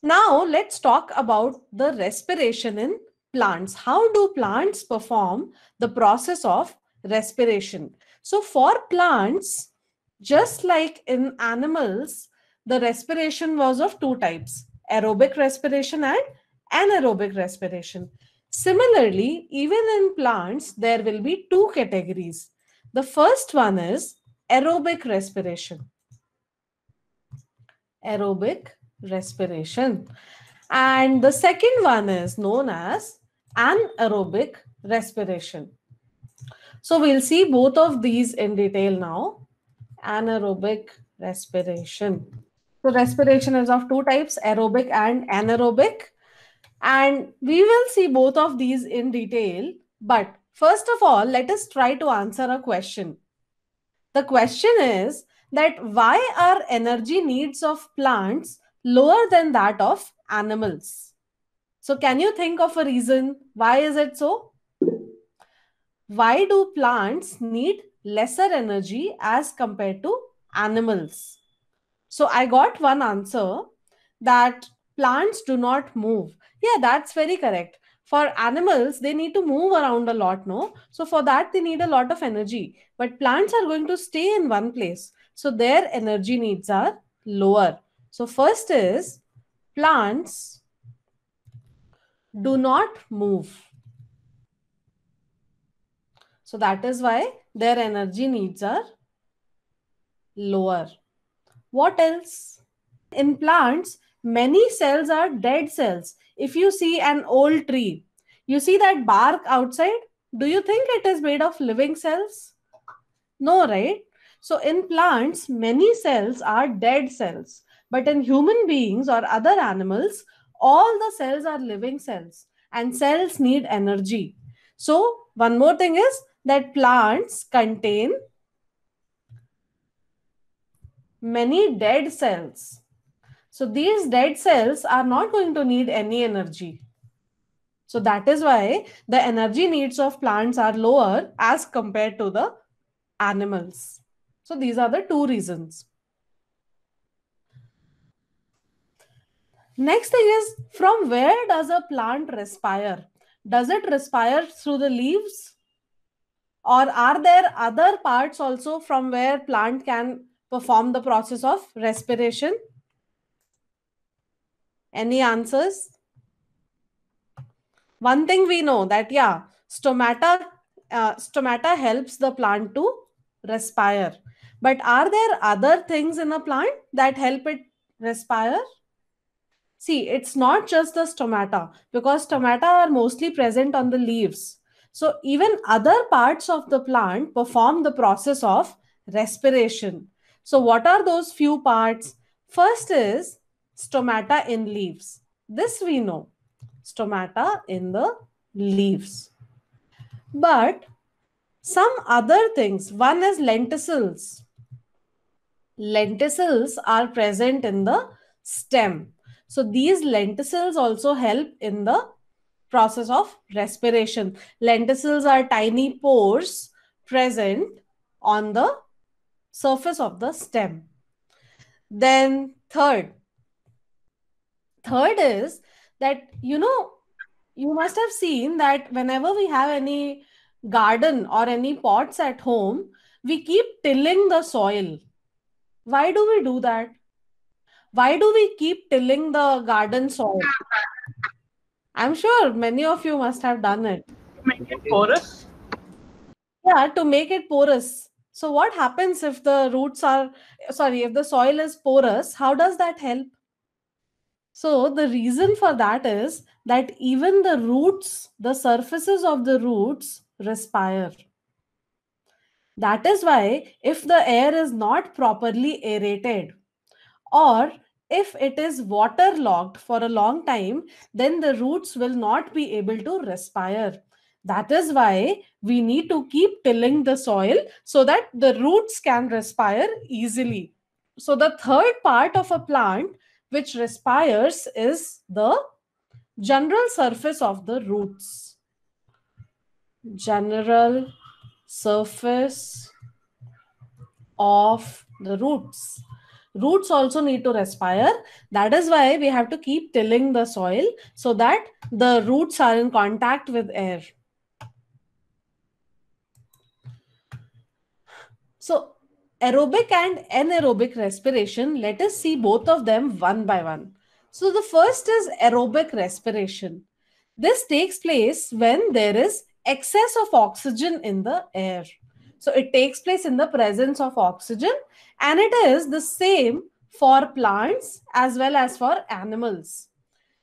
Now let's talk about the respiration in plants. How do plants perform the process of respiration? So for plants, just like in animals, the respiration was of two types: aerobic respiration and anaerobic respiration. Similarly, even in plants, there will be two categories. The first one is aerobic respiration. Aerobic respiration. And the second one is known as anaerobic respiration. So we'll see both of these in detail now. Anaerobic respiration. So respiration is of two types, aerobic and anaerobic. And we will see both of these in detail. But first of all, let us try to answer a question. The question is that why are energy needs of plants lower than that of animals? So can you think of a reason? Why is it so? Why do plants need lesser energy as compared to animals? So I got one answer that plants do not move. Yeah, that's very correct. For animals, they need to move around a lot, no? So for that, they need a lot of energy. But plants are going to stay in one place. So their energy needs are lower. So first is plants do not move. So that is why their energy needs are lower. What else? In plants, many cells are dead cells. If you see an old tree, you see that bark outside. Do you think it is made of living cells? No, right? So in plants, many cells are dead cells. But in human beings or other animals, all the cells are living cells and cells need energy. So, one more thing is that plants contain many dead cells. So these dead cells are not going to need any energy. So that is why the energy needs of plants are lower as compared to the animals. So these are the two reasons. Next thing is, from where does a plant respire? Does it respire through the leaves? Or are there other parts also from where plant can perform the process of respiration? Any answers? One thing we know that yeah, stomata helps the plant to respire. But are there other things in a plant that help it respire? See, it's not just the stomata because stomata are mostly present on the leaves. So even other parts of the plant perform the process of respiration. So what are those few parts? First is stomata in leaves. This we know. Stomata in the leaves. But some other things. One is lenticels. Lenticels are present in the stem. So these lenticels also help in the process of respiration. Lenticels are tiny pores present on the surface of the stem. Then third is that you must have seen that whenever we have any garden or any pots at home, we keep tilling the soil. Why do we do that? Why do we keep tilling the garden soil? I'm sure many of you must have done it. Make it porous. Yeah, to make it porous. So, what happens if the if the soil is porous? How does that help? So, the reason for that is that even the roots, the surfaces of the roots respire. That is why, if the air is not properly aerated, or if it is waterlogged for a long time, then the roots will not be able to respire. That is why we need to keep tilling the soil so that the roots can respire easily. So, the third part of a plant which respires is the general surface of the roots. General surface of the roots. Roots also need to respire. That is why we have to keep tilling the soil so that the roots are in contact with air. So aerobic and anaerobic respiration, let us see both of them one by one. So the first is aerobic respiration. This takes place when there is excess of oxygen in the air. So it takes place in the presence of oxygen, and it is the same for plants as well as for animals.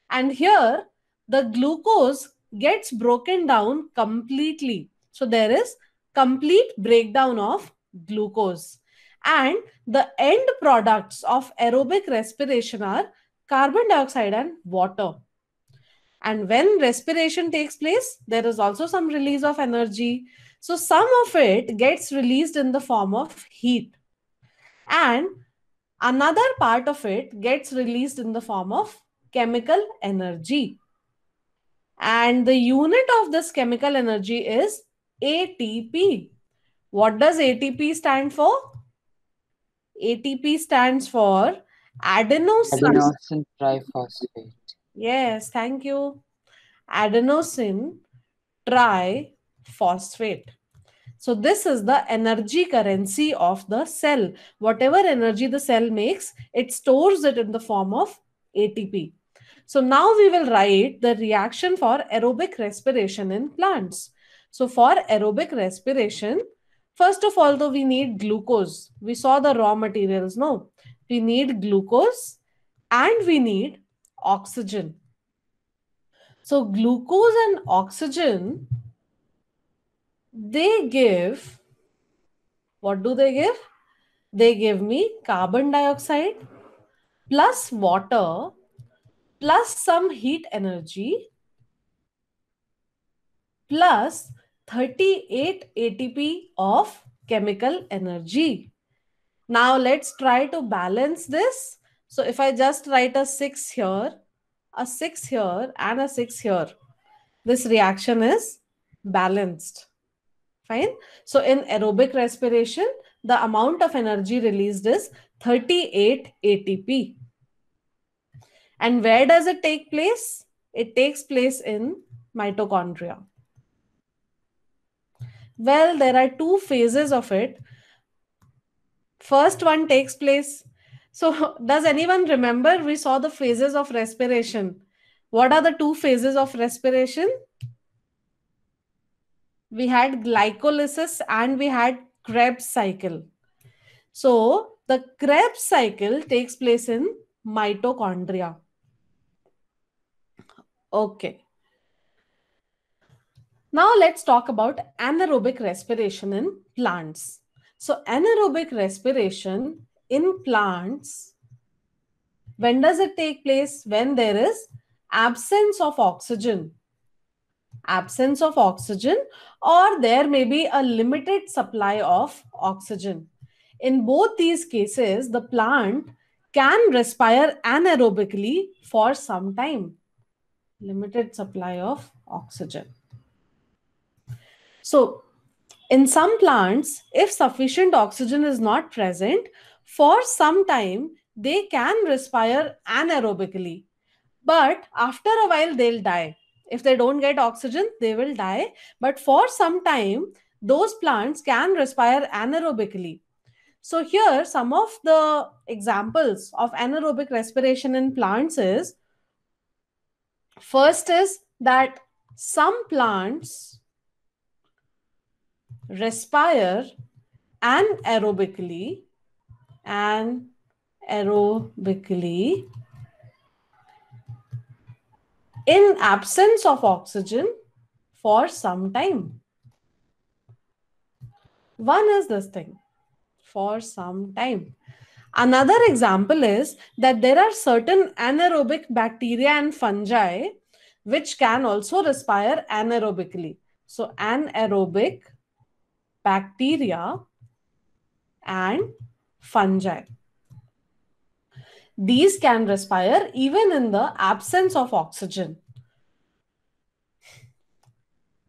And here the glucose gets broken down completely. So there is complete breakdown of glucose. And the end products of aerobic respiration are carbon dioxide and water. And when respiration takes place, there is also some release of energy. So some of it gets released in the form of heat. And another part of it gets released in the form of chemical energy. And the unit of this chemical energy is ATP. What does ATP stand for? ATP stands for adenosine. Adenosine triphosphate. Yes, thank you. Adenosine triphosphate. So this is the energy currency of the cell. Whatever energy the cell makes, it stores it in the form of ATP. So now we will write the reaction for aerobic respiration in plants. So for aerobic respiration, first of all, though, we need glucose. We saw the raw materials, no? We need glucose and we need oxygen. So glucose and oxygen, they give, what do they give? They give me carbon dioxide plus water plus some heat energy plus 38 ATP of chemical energy. Now let's try to balance this. So if I just write a 6 here, a 6 here, and a 6 here, this reaction is balanced. Fine. So in aerobic respiration, the amount of energy released is 38 ATP. And where does it take place? It takes place in mitochondria. Well, there are two phases of it. First one takes place. So, does anyone remember we saw the phases of respiration? What are the two phases of respiration? We had glycolysis and we had Krebs cycle. So, the Krebs cycle takes place in mitochondria. Okay. Now let's talk about anaerobic respiration in plants. So anaerobic respiration in plants, when does it take place? When there is absence of oxygen. Absence of oxygen, or there may be a limited supply of oxygen. In both these cases, the plant can respire anaerobically for some time. Limited supply of oxygen. So, in some plants, if sufficient oxygen is not present, for some time they can respire anaerobically. But after a while, they'll die. If they don't get oxygen, they will die. But for some time, those plants can respire anaerobically. So, here, some of the examples of anaerobic respiration in plants is first is that some plants respire anaerobically in absence of oxygen for some time. One is this thing, for some time. Another example is that there are certain anaerobic bacteria and fungi which can also respire anaerobically. So anaerobic bacteria and fungi. These can respire even in the absence of oxygen.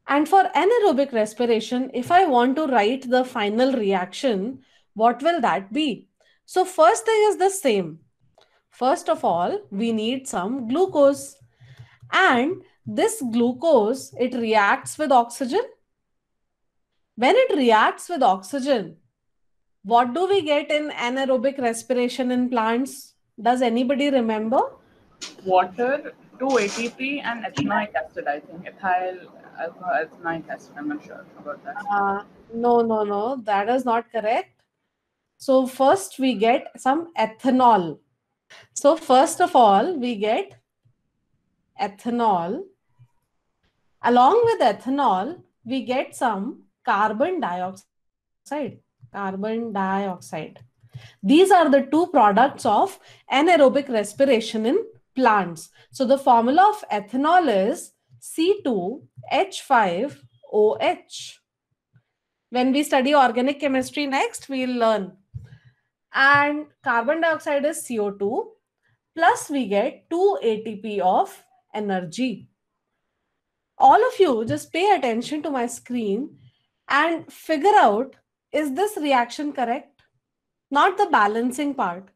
And for anaerobic respiration, if I want to write the final reaction, what will that be? So first thing is the same. First of all, we need some glucose. And this glucose, it reacts with oxygen. When it reacts with oxygen, what do we get in anaerobic respiration in plants? Does anybody remember? Water, 2 ATP, and ethanoic acid, I think. Ethyl alcohol ethanoic acid, I'm not sure about that. No, that is not correct. So first we get some ethanol. So first of all, we get ethanol. Along with ethanol, we get some carbon dioxide. Carbon dioxide. These are the two products of anaerobic respiration in plants. So the formula of ethanol is C2H5OH. When we study organic chemistry next, we'll learn. And carbon dioxide is CO2, plus we get 2 ATP of energy. All of you just pay attention to my screen and figure out, is this reaction correct? Not the balancing part.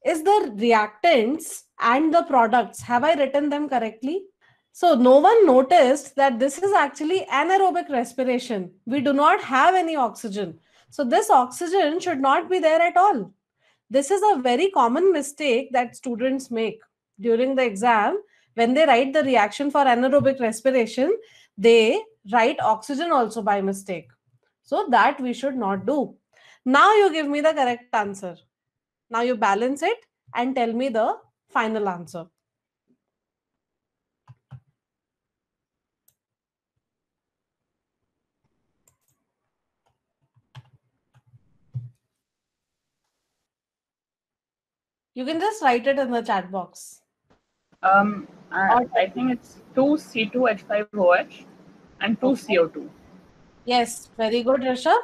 Is the reactants and the products, have I written them correctly? So no one noticed that this is actually anaerobic respiration. We do not have any oxygen. So this oxygen should not be there at all. This is a very common mistake that students make during the exam. When they write the reaction for anaerobic respiration, they write oxygen also by mistake. So that we should not do. Now you give me the correct answer. Now you balance it and tell me the final answer. You can just write it in the chat box. I think it's 2 C2H5OH and 2 CO2. Yes, very good, Rishabh.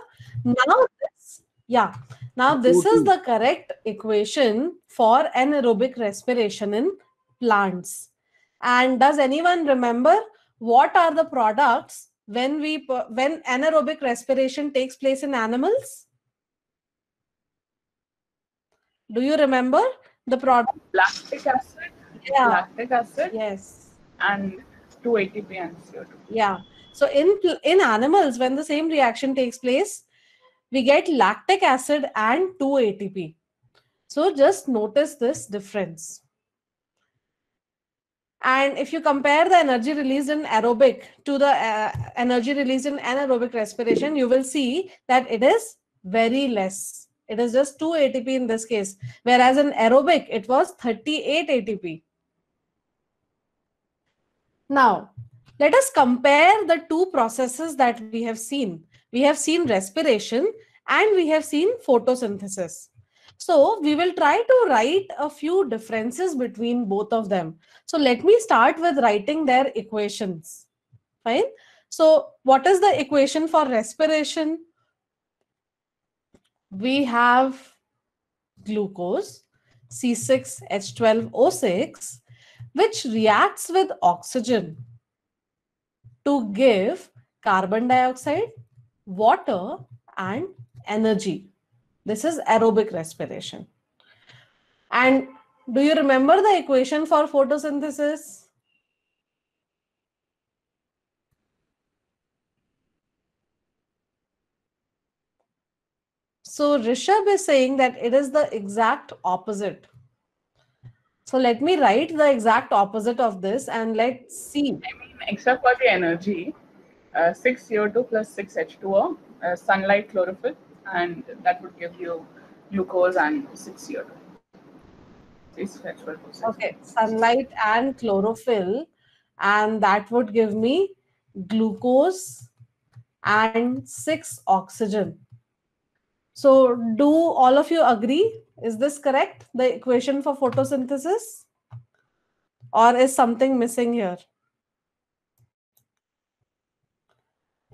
Now this is the correct equation for anaerobic respiration in plants. And does anyone remember what are the products when anaerobic respiration takes place in animals? Do you remember the product? Lactic acid. Yeah. Lactic acid. Yes. And 2 ATP and CO2. Yeah. So in animals, when the same reaction takes place, we get lactic acid and 2 ATP. So just notice this difference. And if you compare the energy released in aerobic to the energy released in anaerobic respiration, you will see that it is very less. It is just 2 ATP in this case, whereas in aerobic, it was 38 ATP. Now, let us compare the two processes that we have seen. We have seen respiration and we have seen photosynthesis. So we will try to write a few differences between both of them. So let me start with writing their equations. Fine. So what is the equation for respiration? We have glucose, C6H12O6, which reacts with oxygen to give carbon dioxide, water, and energy. This is aerobic respiration. And do you remember the equation for photosynthesis? So Rishabh is saying that it is the exact opposite. So let me write the exact opposite of this and let's see. I mean, except for the energy, 6 CO2 plus 6 H2O, sunlight, chlorophyll, and that would give you glucose and 6 CO2. Okay, sunlight and chlorophyll, and that would give me glucose and 6 oxygen. So do all of you agree? Is this correct? The equation for photosynthesis? Or is something missing here?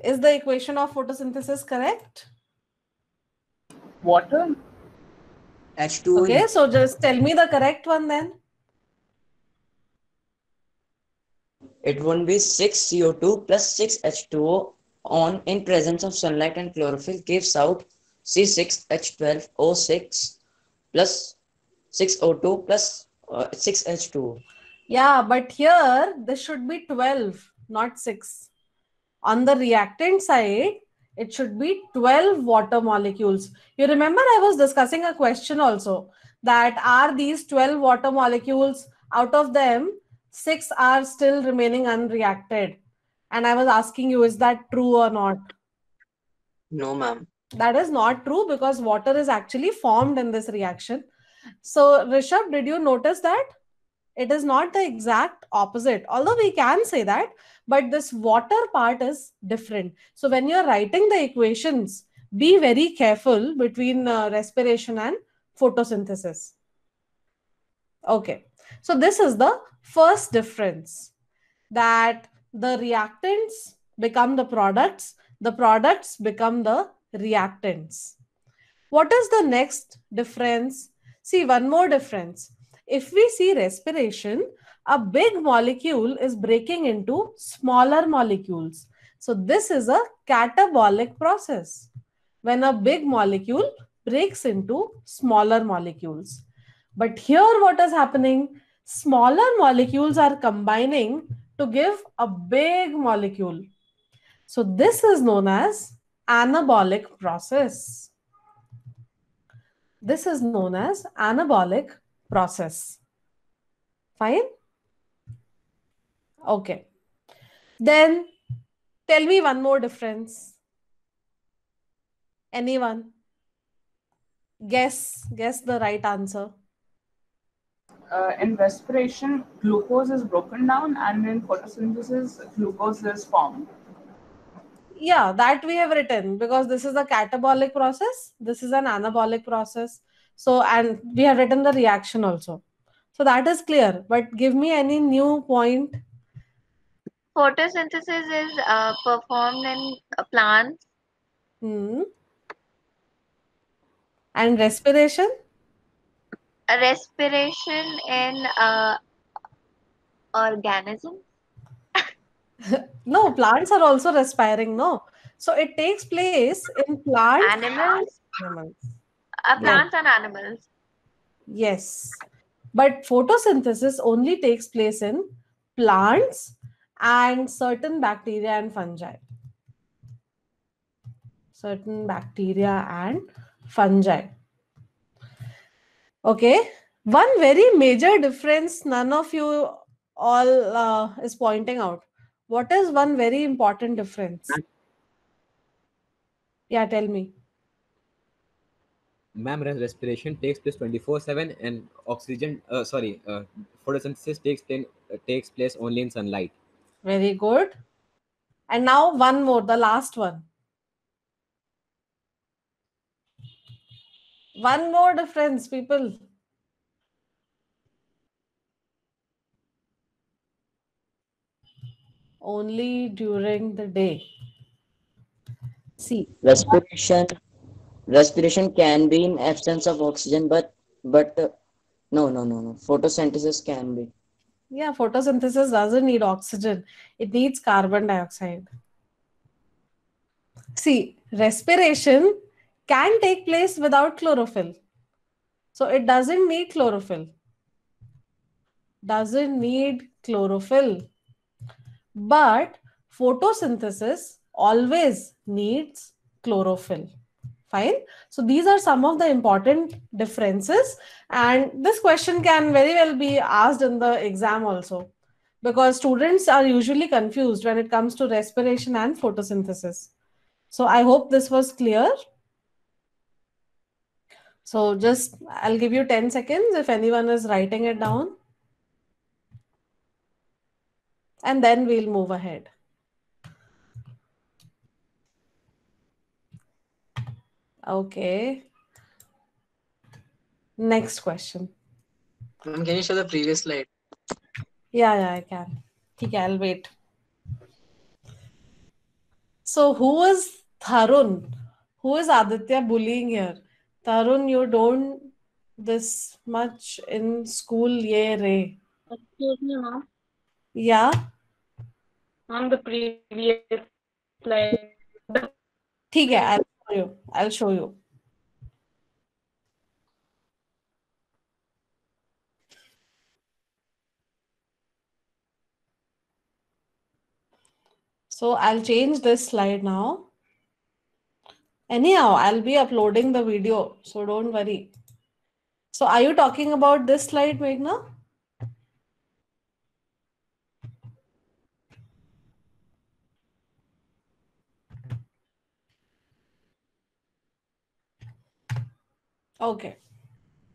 Is the equation of photosynthesis correct? Water. H2O. Okay, so just tell me the correct one then. It won't be 6 CO2 plus 6 H2O on in presence of sunlight and chlorophyll gives out C6H12O6 plus 6O2 plus 6H2O. Yeah, but here this should be 12, not 6. On the reactant side, it should be 12 water molecules. You remember I was discussing a question also, that are these 12 water molecules, out of them 6 are still remaining unreacted, and I was asking you, is that true or not? No, ma'am. That is not true, because water is actually formed in this reaction. So Rishabh, did you notice that it is not the exact opposite, although we can say that, but this water part is different. So when you're writing the equations, be very careful between respiration and photosynthesis. Okay, so this is the first difference, that the reactants become the products become the reactants. What is the next difference? See, one more difference. If we see respiration, a big molecule is breaking into smaller molecules. So this is a catabolic process, when a big molecule breaks into smaller molecules. But here what is happening? Smaller molecules are combining to give a big molecule. So this is known as anabolic process. This is known as anabolic process. Fine? Okay. Then tell me one more difference. Anyone? Guess the right answer. In respiration, glucose is broken down, and in photosynthesis, glucose is formed. Yeah, that we have written, because this is a catabolic process, this is an anabolic process. So, and we have written the reaction also. So that is clear. But give me any new point. Photosynthesis is performed in plants. Hmm. And respiration? Respiration in organisms. No, plants are also respiring, no. So it takes place in plants Animals. and animals. Yeah. Plants and animals. Yes. But photosynthesis only takes place in plants and certain bacteria and fungi. Certain bacteria and fungi. Okay. One very major difference none of you all is pointing out. What is one very important difference? Yeah, tell me. Ma'am, respiration takes place 24/7, and photosynthesis takes place only in sunlight. Very good. And now one more, the last one. One more difference, people. Only during the day. See, Respiration can be in absence of oxygen, but no. Photosynthesis can be. yeah, photosynthesis doesn't need oxygen, it needs carbon dioxide. See, respiration can take place without chlorophyll. So it doesn't need chlorophyll. Doesn't need chlorophyll. But photosynthesis always needs chlorophyll. Fine. So these are some of the important differences. And this question can very well be asked in the exam also, because students are usually confused when it comes to respiration and photosynthesis. So I hope this was clear. So just I'll give you 10 seconds if anyone is writing it down. And then we'll move ahead. Okay. Next question. Ma'am, can you show the previous slide? Yeah, I can. Okay, I'll wait. So who is Tharun? Who is Aditya bullying here? Tharun, you don't this much in school, ye re. Excuse me, ma'am. Yeah? On the previous slide. Okay, I'll show you. So I'll change this slide now. Anyhow, I'll be uploading the video, so don't worry. So are you talking about this slide, Meghna? Okay.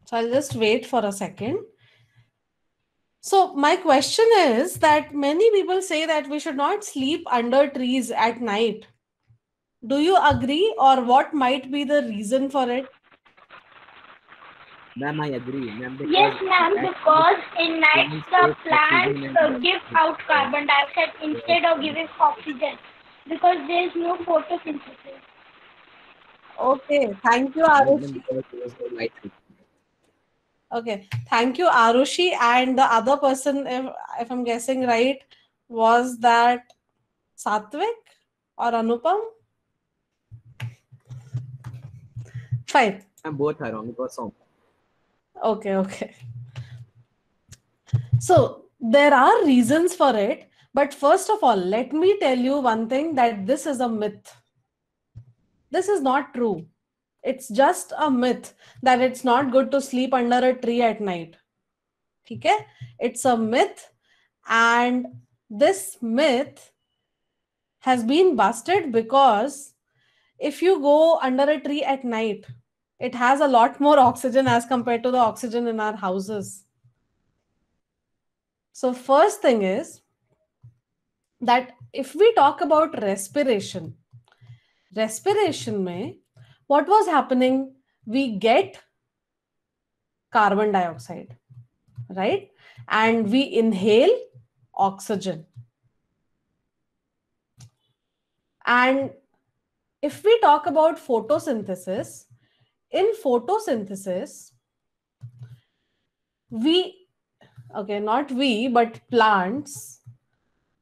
So I'll just wait for a second. So my question is that many people say that we should not sleep under trees at night. Do you agree, or what might be the reason for it? Ma'am, I agree. Ma'am, Yes, ma'am, at because in night trees the take plants oxygen and give out carbon dioxide instead of giving oxygen because there is no photosynthesis. Okay, thank you, Ma'am, Arushi. because there is no light. Okay, thank you, Arushi. And the other person, if I'm guessing right, was that Satvik or Anupam? Fine. Ma'am, both are wrong. It was wrong. Okay, okay. So there are reasons for it, but first of all, let me tell you one thing, that this is a myth. This is not true. It's just a myth that it's not good to sleep under a tree at night. Okay? It's a myth, and this myth has been busted because if you go under a tree at night, it has a lot more oxygen as compared to the oxygen in our houses. So first thing is that if we talk about respiration mein, what was happening? We get carbon dioxide, right? And we inhale oxygen. And if we talk about photosynthesis, in photosynthesis,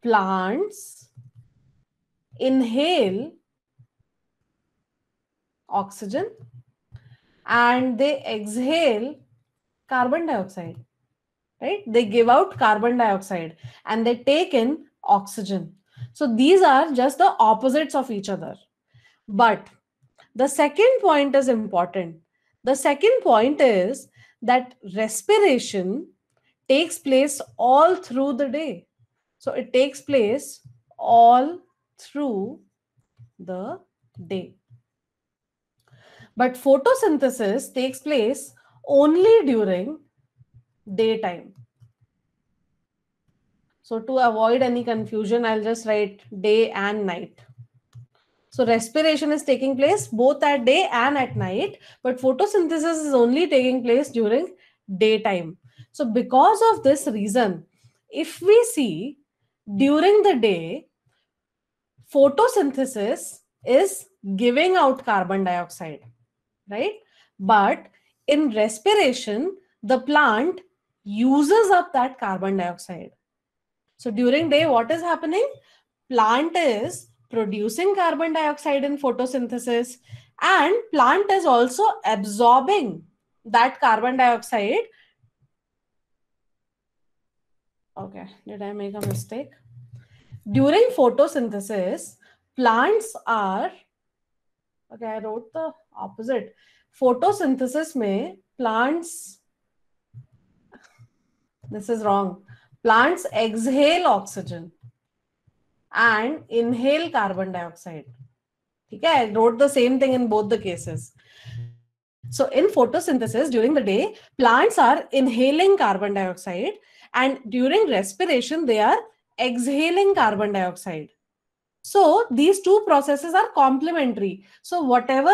plants inhale oxygen and they exhale carbon dioxide, right? They give out carbon dioxide and they take in oxygen. So these are just the opposites of each other. But the second point is important. The second point is that respiration takes place all through the day. So it takes place all through the day. But photosynthesis takes place only during daytime. So to avoid any confusion, I'll just write day and night. So respiration is taking place both at day and at night, but photosynthesis is only taking place during daytime. So because of this reason, if we see during the day, photosynthesis is giving out carbon dioxide, right? But in respiration, the plant uses up that carbon dioxide. So during day, what is happening? Plant is producing carbon dioxide in photosynthesis, and plant is also absorbing that carbon dioxide. Okay, did I make a mistake? During photosynthesis, plants are, okay, I wrote the opposite. Photosynthesis mein plants, this is wrong. Plants exhale oxygen and inhale carbon dioxide. Okay, I wrote the same thing in both the cases. So in photosynthesis during the day, plants are inhaling carbon dioxide, and during respiration, they are exhaling carbon dioxide. So these two processes are complementary. So whatever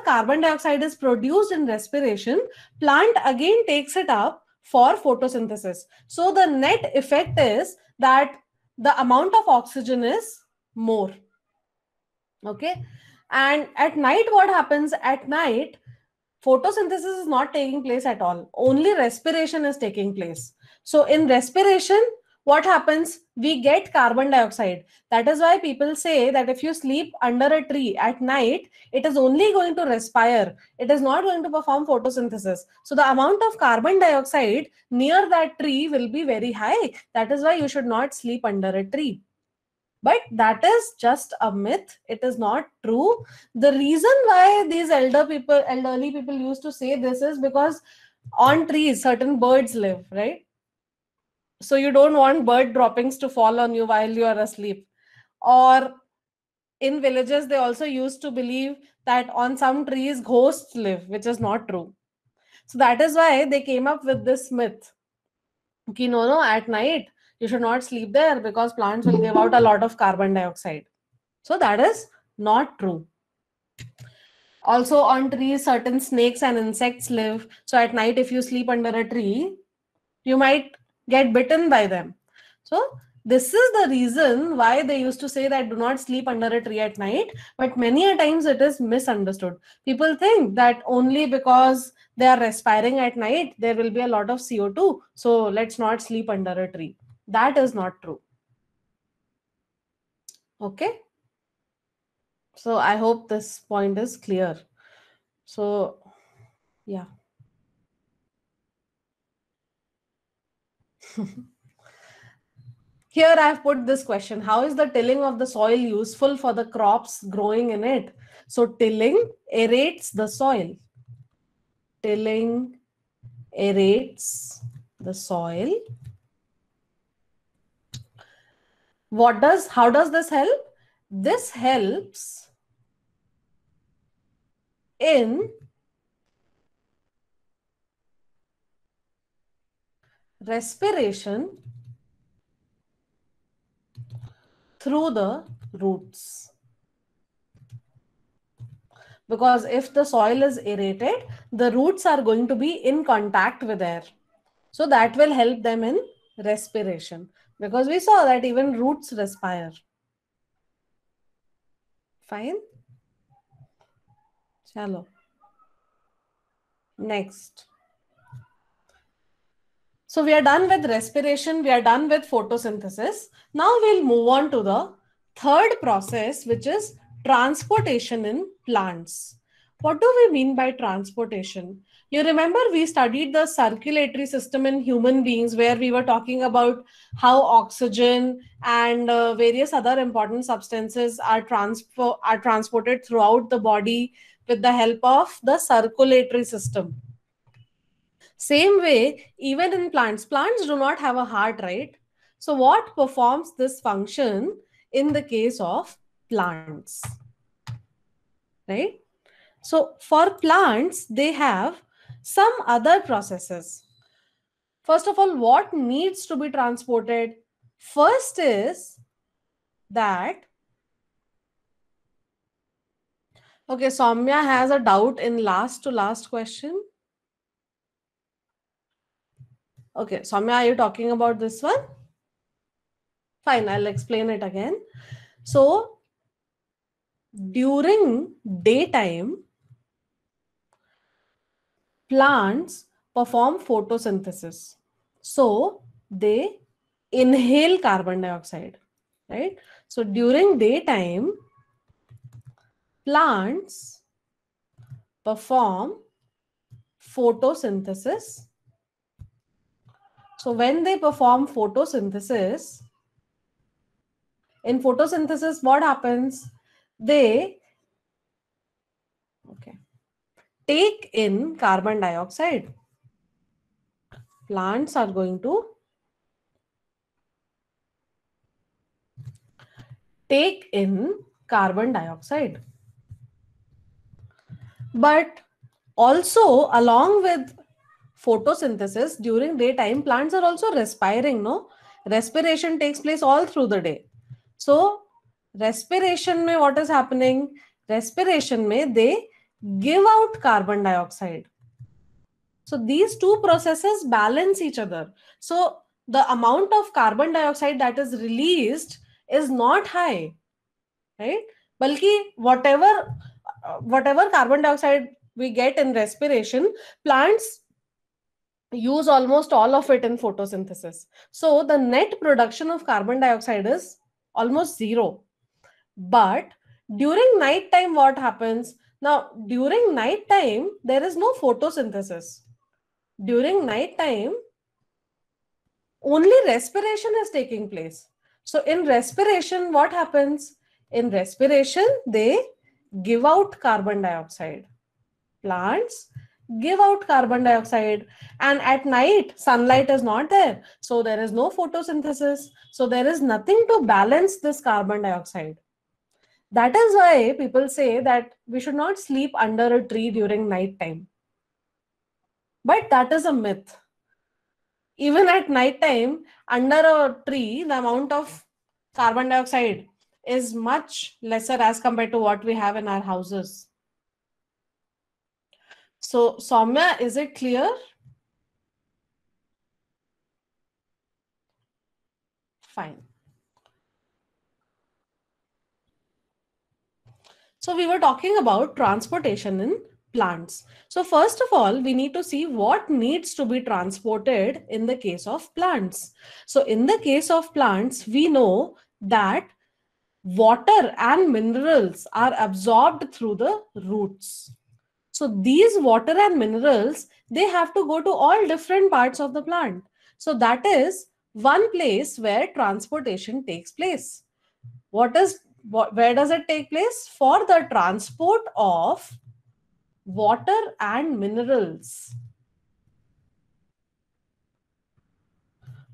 carbon dioxide is produced in respiration, plant again takes it up for photosynthesis. So the net effect is that the amount of oxygen is more. Okay. And at night, what happens? At night, photosynthesis is not taking place at all. Only respiration is taking place. So in respiration, what happens? We get carbon dioxide. That is why people say that if you sleep under a tree at night, it is only going to respire. It is not going to perform photosynthesis. So the amount of carbon dioxide near that tree will be very high. That is why you should not sleep under a tree. But that is just a myth. It is not true. The reason why these elderly people used to say this is because on trees, certain birds live, right? So you don't want bird droppings to fall on you while you are asleep. Or in villages, they also used to believe that on some trees, ghosts live, which is not true. So that is why they came up with this myth. Ki no, at night, you should not sleep there because plants will give out a lot of carbon dioxide. So that is not true. Also on trees, certain snakes and insects live. So at night, if you sleep under a tree, you might get bitten by them. So this is the reason why they used to say that do not sleep under a tree at night. But many a times it is misunderstood. People think that only because they are respiring at night, there will be a lot of CO2. So let's not sleep under a tree. That is not true. Okay. So I hope this point is clear. So, yeah. Here I have put this question. How is the tilling of the soil useful for the crops growing in it? So tilling aerates the soil. Tilling aerates the soil. How does this help? This helps in respiration through the roots. Because if the soil is aerated, the roots are going to be in contact with air. So that will help them in respiration. Because we saw that even roots respire. Fine. Chalo. Next. So we are done with respiration. We are done with photosynthesis. Now we'll move on to the third process, which is transportation in plants. What do we mean by transportation? You remember we studied the circulatory system in human beings, where we were talking about how oxygen and various other important substances are transported throughout the body with the help of the circulatory system. Same way, even in plants do not have a heart, right? So what performs this function in the case of plants, right? So for plants, they have some other processes. First of all, what needs to be transported? First is that, okay, Soumya has a doubt in last to last question. Okay, Soumya, are you talking about this one? Fine, I'll explain it again. So, during daytime, plants perform photosynthesis. So, they inhale carbon dioxide, right? So, during daytime, plants perform photosynthesis. So, when they perform photosynthesis, in photosynthesis, what happens? They take in carbon dioxide. Plants are going to take in carbon dioxide. But also, along with photosynthesis, during daytime, plants are also respiring, no? Respiration takes place all through the day. So, respiration mein what is happening? Respiration mein they give out carbon dioxide. So these two processes balance each other. So the amount of carbon dioxide that is released is not high, right? Balki whatever carbon dioxide we get in respiration, plants use almost all of it in photosynthesis. So the net production of carbon dioxide is almost zero. But during night time, what happens? Now, during night time, there is no photosynthesis. During night time, only respiration is taking place. So in respiration, what happens? In respiration, they give out carbon dioxide. Plants give out carbon dioxide, and at night sunlight is not there, so there is no photosynthesis, so there is nothing to balance this carbon dioxide. That is why people say that we should not sleep under a tree during night time, but that is a myth. Even at night time under a tree, the amount of carbon dioxide is much lesser as compared to what we have in our houses. So Soumya, is it clear? Fine. So we were talking about transportation in plants. So first of all, we need to see what needs to be transported in the case of plants. So in the case of plants, we know that water and minerals are absorbed through the roots. So these water and minerals, they have to go to all different parts of the plant. So that is one place where transportation takes place. Where does it take place? For the transport of water and minerals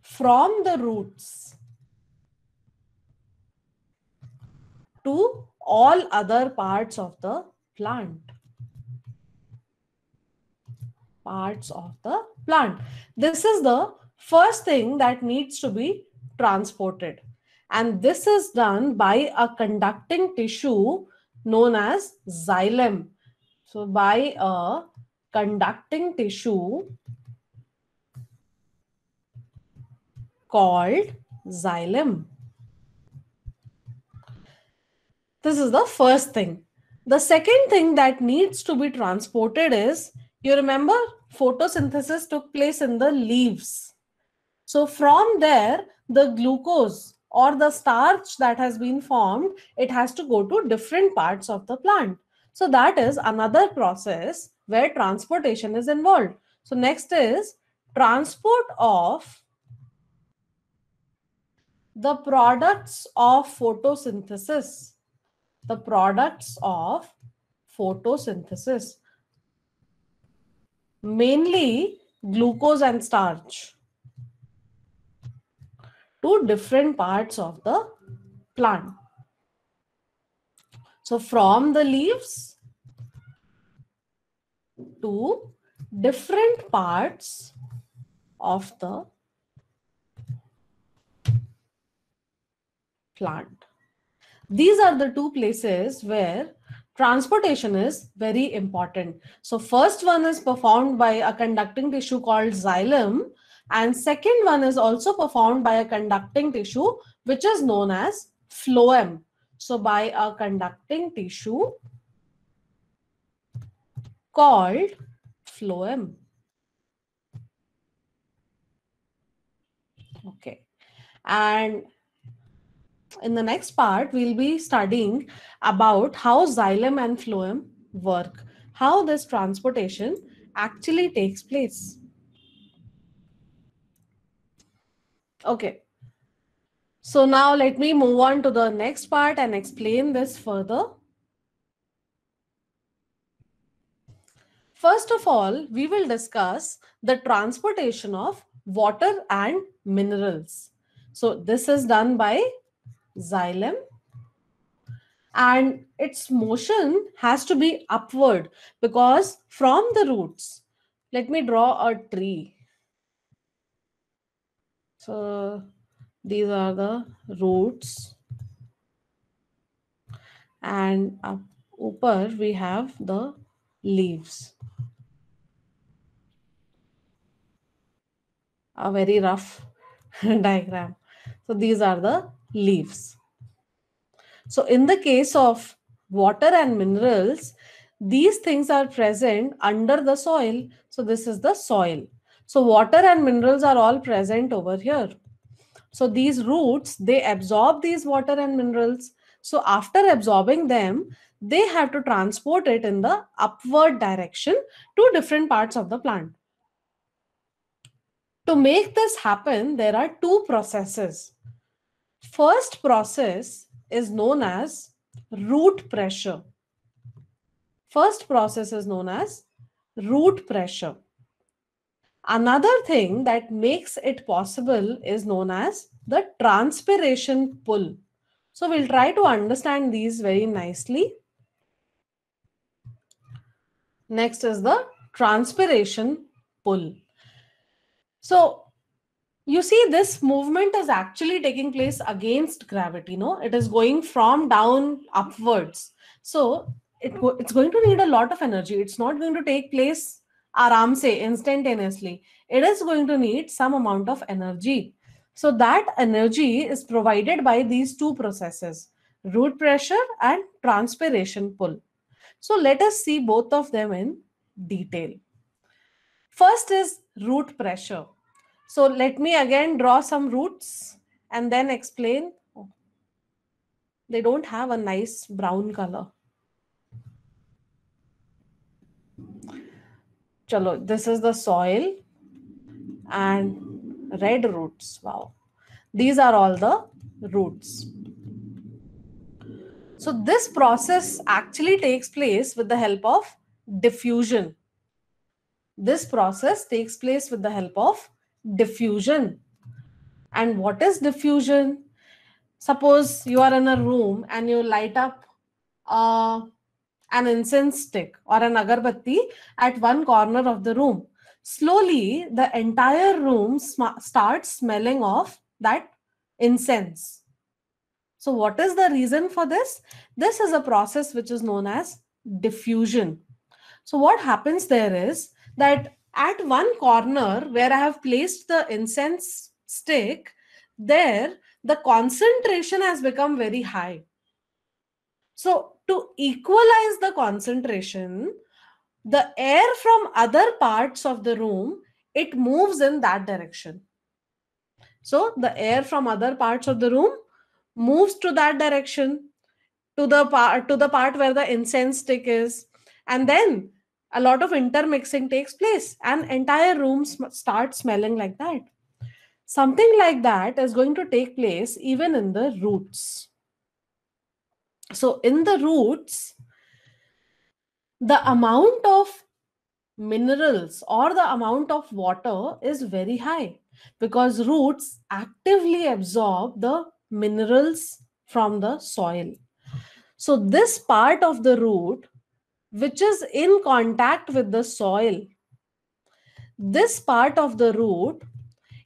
from the roots to all other parts of the plant. This is the first thing that needs to be transported. And this is done by a conducting tissue known as xylem. So by a conducting tissue called xylem. This is the first thing. The second thing that needs to be transported is, you remember, photosynthesis took place in the leaves. So from there, the glucose or the starch that has been formed, it has to go to different parts of the plant. So that is another process where transportation is involved. So next is transport of the products of photosynthesis. The products of photosynthesis, mainly glucose and starch, to different parts of the plant. So from the leaves to different parts of the plant. These are the two places where transportation is very important. So first one is performed by a conducting tissue called xylem, and second one is also performed by a conducting tissue which is known as phloem. So by a conducting tissue called phloem. Okay. And in the next part, we'll be studying about how xylem and phloem work, how this transportation actually takes place. Okay. So now let me move on to the next part and explain this further. First of all, we will discuss the transportation of water and minerals. So this is done by xylem, and its motion has to be upward because from the roots, let me draw a tree. So these are the roots, and up upper we have the leaves. A very rough diagram. So these are the leaves. So in the case of water and minerals, these things are present under the soil. So this is the soil. So water and minerals are all present over here. So these roots, they absorb these water and minerals. So after absorbing them, they have to transport it in the upward direction to different parts of the plant. To make this happen, there are two processes. First process is known as root pressure. First process is known as root pressure. Another thing that makes it possible is known as the transpiration pull. So we'll try to understand these very nicely. Next is the transpiration pull. So you see, this movement is actually taking place against gravity, no? It is going from down upwards. So it's going to need a lot of energy. It's not going to take place aram se instantaneously. It is going to need some amount of energy. So that energy is provided by these two processes, root pressure and transpiration pull. So let us see both of them in detail. First is root pressure. So let me again draw some roots and then explain. They don't have a nice brown color. Chalo, this is the soil and red roots. Wow. These are all the roots. So this process actually takes place with the help of diffusion. This process takes place with the help of diffusion. And what is diffusion? Suppose you are in a room and you light up an incense stick or an agarbatti at one corner of the room. Slowly, the entire room starts smelling of that incense. So what is the reason for this? This is a process which is known as diffusion. So what happens there is that at one corner where I have placed the incense stick, there the concentration has become very high. So to equalize the concentration, the air from other parts of the room, it moves in that direction. So the air from other parts of the room moves to that direction, to the part where the incense stick is, and then a lot of intermixing takes place and entire room starts smelling like that. Something like that is going to take place even in the roots. So in the roots, the amount of minerals or the amount of water is very high because roots actively absorb the minerals from the soil. So this part of the root which is in contact with the soil, this part of the root,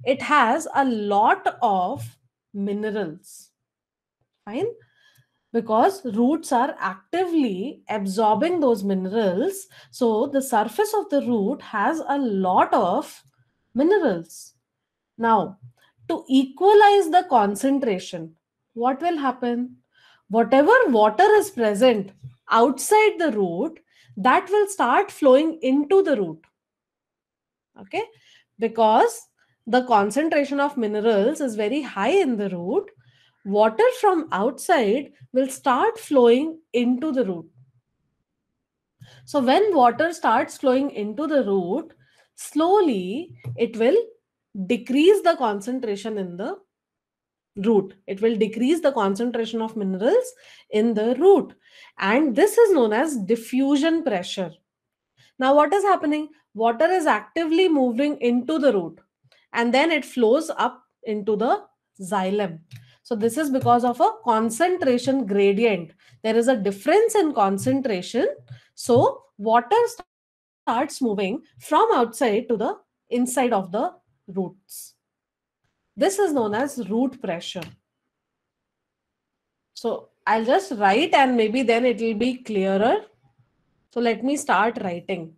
it has a lot of minerals. Fine. Because roots are actively absorbing those minerals. So the surface of the root has a lot of minerals. Now, to equalize the concentration, what will happen? Whatever water is present outside the root, that will start flowing into the root. Okay? Because the concentration of minerals is very high in the root, water from outside will start flowing into the root. So when water starts flowing into the root, slowly it will decrease the concentration in the root. It will decrease the concentration of minerals in the root. And this is known as diffusion pressure. Now what is happening? Water is actively moving into the root and then it flows up into the xylem. So this is because of a concentration gradient. There is a difference in concentration. So water starts moving from outside to the inside of the roots. This is known as root pressure. So I'll just write and maybe then it will be clearer. So let me start writing.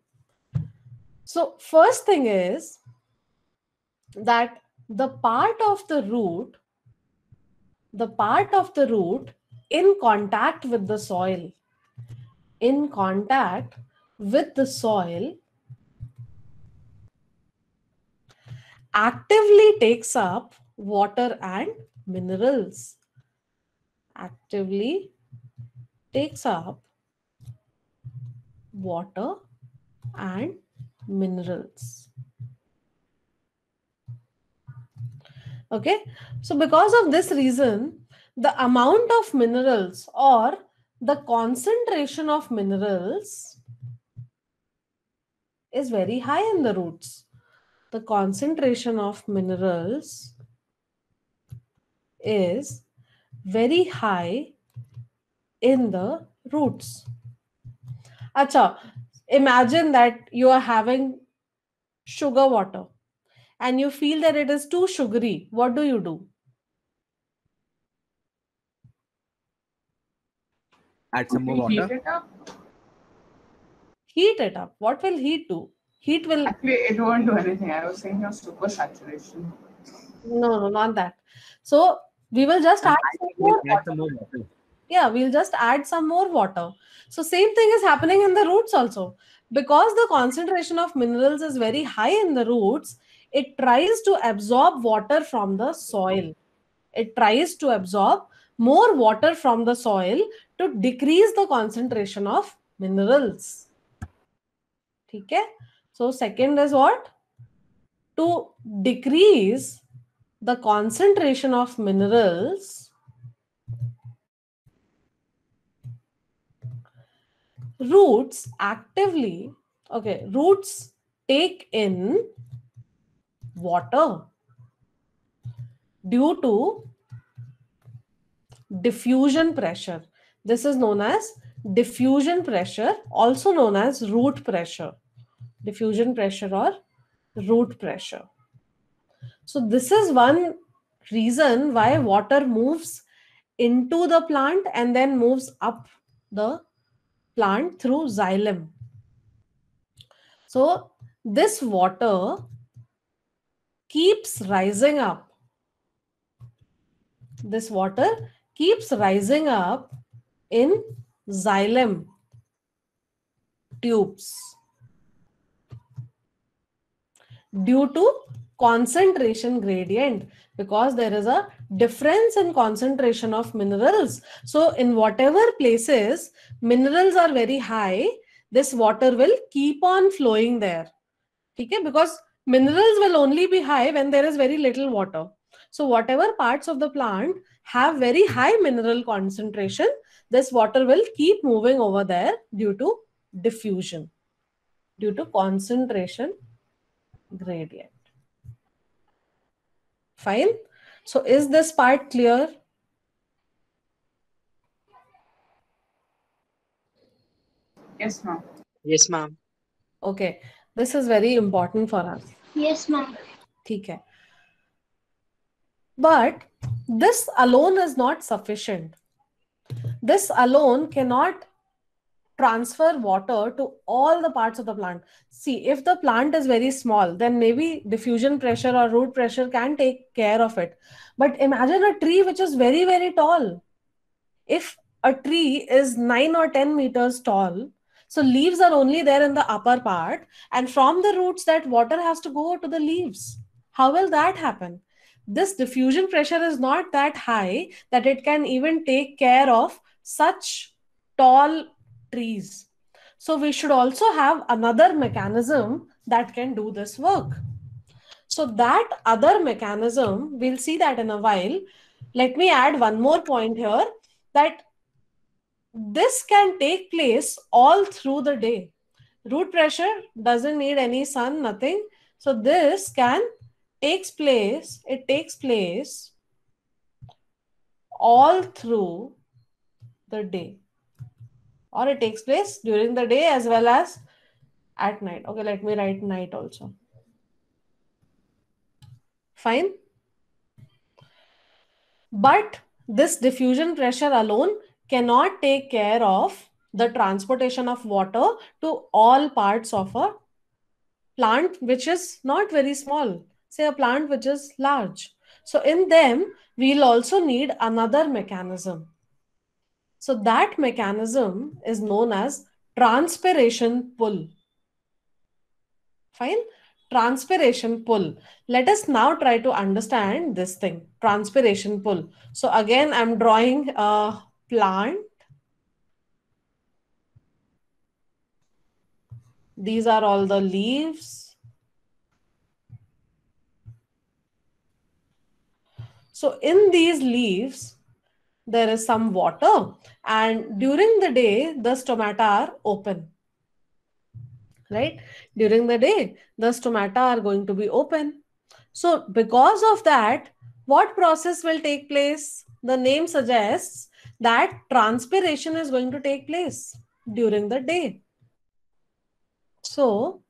So first thing is that the part of the root in contact with the soil, actively takes up water and minerals. Actively takes up water and minerals. Okay, so because of this reason, the amount of minerals or the concentration of minerals is very high in the roots. The concentration of minerals is very high in the roots. Acha, imagine that you are having sugar water and you feel that it is too sugary. What do? Add some more We heat water. it up. Heat it up. What will heat do? Heat will Actually, it won't do anything. I was thinking of super saturation. no, not that. So we will just And add I some think more we'll add some water. more water. Yeah, we'll just add some more water. So same thing is happening in the roots also. Because the concentration of minerals is very high in the roots, it tries to absorb water from the soil. It tries to absorb more water from the soil to decrease the concentration of minerals. Okay? So second is what? To decrease the concentration of minerals, roots actively, okay, roots take in water due to diffusion pressure. This is known as diffusion pressure, also known as root pressure. Diffusion pressure or root pressure. So this is one reason why water moves into the plant and then moves up the plant through xylem. So this water keeps rising up. This water keeps rising up in xylem tubes due to concentration gradient, because there is a difference in concentration of minerals. So in whatever places minerals are very high, this water will keep on flowing there. Okay? Because minerals will only be high when there is very little water. So whatever parts of the plant have very high mineral concentration, this water will keep moving over there due to diffusion, due to concentration gradient. Fine. So is this part clear? Yes, ma'am. Yes, ma'am. Okay. This is very important for us. Yes, ma'am. Okay. But this alone is not sufficient. This alone cannot transfer water to all the parts of the plant. See, if the plant is very small, then maybe diffusion pressure or root pressure can take care of it. But imagine a tree which is very, very tall. If a tree is 9 or 10 meters tall, so leaves are only there in the upper part, and from the roots, that water has to go to the leaves. How will that happen? This diffusion pressure is not that high that it can even take care of such tall trees. So we should also have another mechanism that can do this work. So that other mechanism, we'll see that in a while. Let me add one more point here, that this can take place all through the day. Root pressure doesn't need any sun, nothing. So this it takes place all through the day, or it takes place during the day as well as at night. Okay, let me write night also. Fine. But this diffusion pressure alone cannot take care of the transportation of water to all parts of a plant which is not very small, say a plant which is large. So in them, we'll also need another mechanism. So that mechanism is known as transpiration pull. Fine. Transpiration pull. Let us now try to understand this thing, transpiration pull. So again, I'm drawing a plant. These are all the leaves. So in these leaves, there is some water, and during the day, the stomata are open. Right? During the day, the stomata are going to be open. So because of that, what process will take place? The name suggests that transpiration is going to take place during the day. So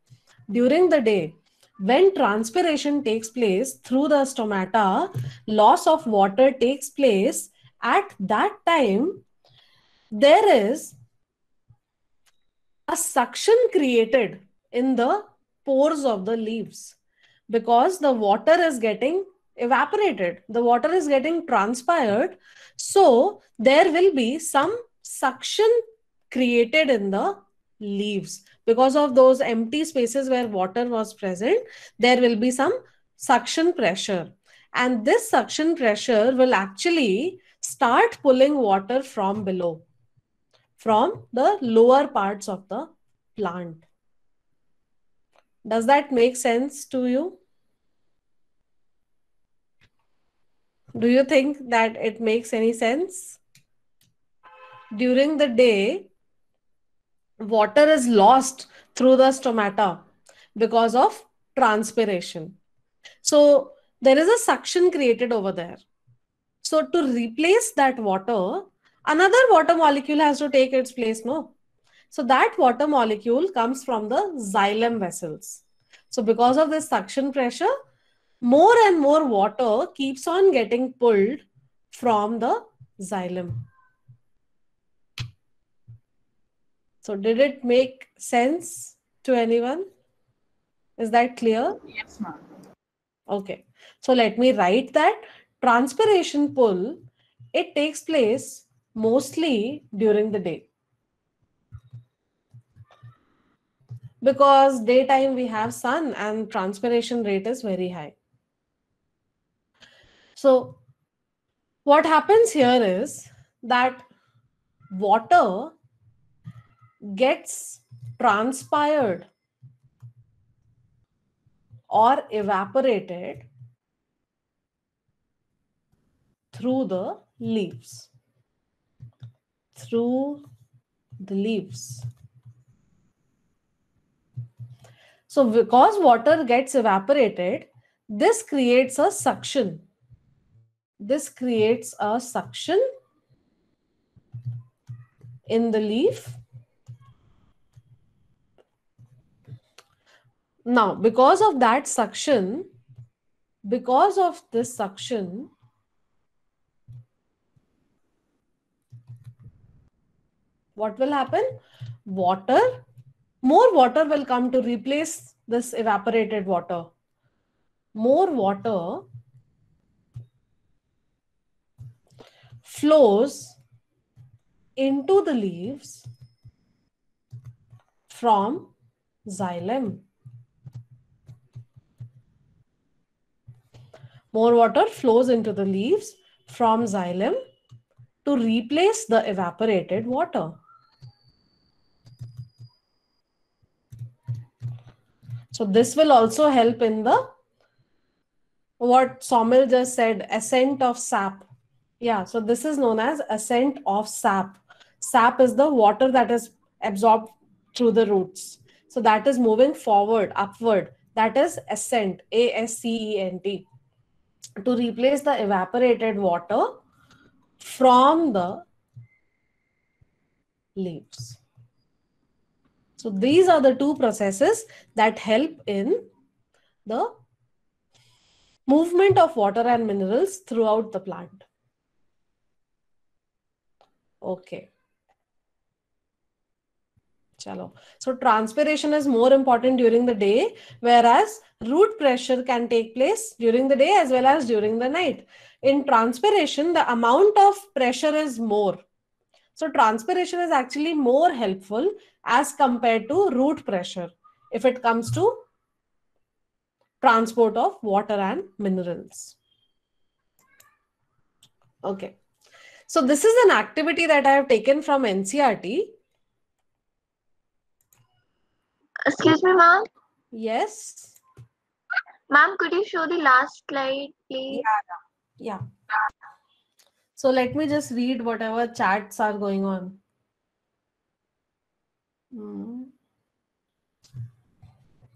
during the day, when transpiration takes place through the stomata, loss of water takes place. At that time, there is a suction created in the pores of the leaves because the water is getting evaporated, the water is getting transpired. So there will be some suction created in the leaves because of those empty spaces where water was present. There will be some suction pressure, and this suction pressure will actually start pulling water from below, from the lower parts of the plant. Does that make sense to you? Do you think that it makes any sense? During the day, water is lost through the stomata because of transpiration. So there is a suction created over there. So to replace that water, another water molecule has to take its place, no? So that water molecule comes from the xylem vessels. So because of this suction pressure, more and more water keeps on getting pulled from the xylem. So did it make sense to anyone? Is that clear? Yes, ma'am. Okay. So let me write that transpiration pull, it takes place mostly during the day. Because daytime we have sun and transpiration rate is very high. So what happens here is that water gets transpired or evaporated through the leaves. Through the leaves. So because water gets evaporated, this creates a suction. This creates a suction in the leaf. Now, because of that suction, because of this suction, what will happen? More water will come to replace this evaporated water. More water flows into the leaves from xylem. More water flows into the leaves from xylem to replace the evaporated water. So this will also help in the, what Somil just said, ascent of sap. Yeah, so this is known as ascent of sap. Sap is the water that is absorbed through the roots. So that is moving forward, upward. That is ascent, A-S-C-E-N-T, to replace the evaporated water from the leaves. So these are the two processes that help in the movement of water and minerals throughout the plant. Okay. Chalo. So transpiration is more important during the day, whereas root pressure can take place during the day as well as during the night. In transpiration, the amount of pressure is more. So transpiration is actually more helpful as compared to root pressure if it comes to transport of water and minerals. Okay. So this is an activity that I have taken from NCERT. Excuse me, ma'am. Yes. Ma'am, could you show the last slide, please? Yeah. So let me just read whatever chats are going on.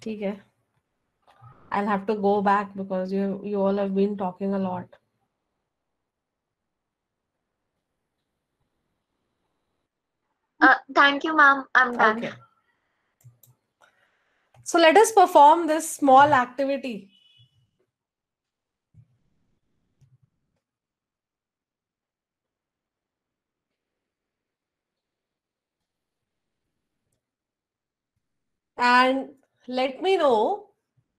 ठीक है. I'll have to go back because you all have been talking a lot. Thank you, ma'am. I'm done. Okay. So let us perform this small activity. And let me know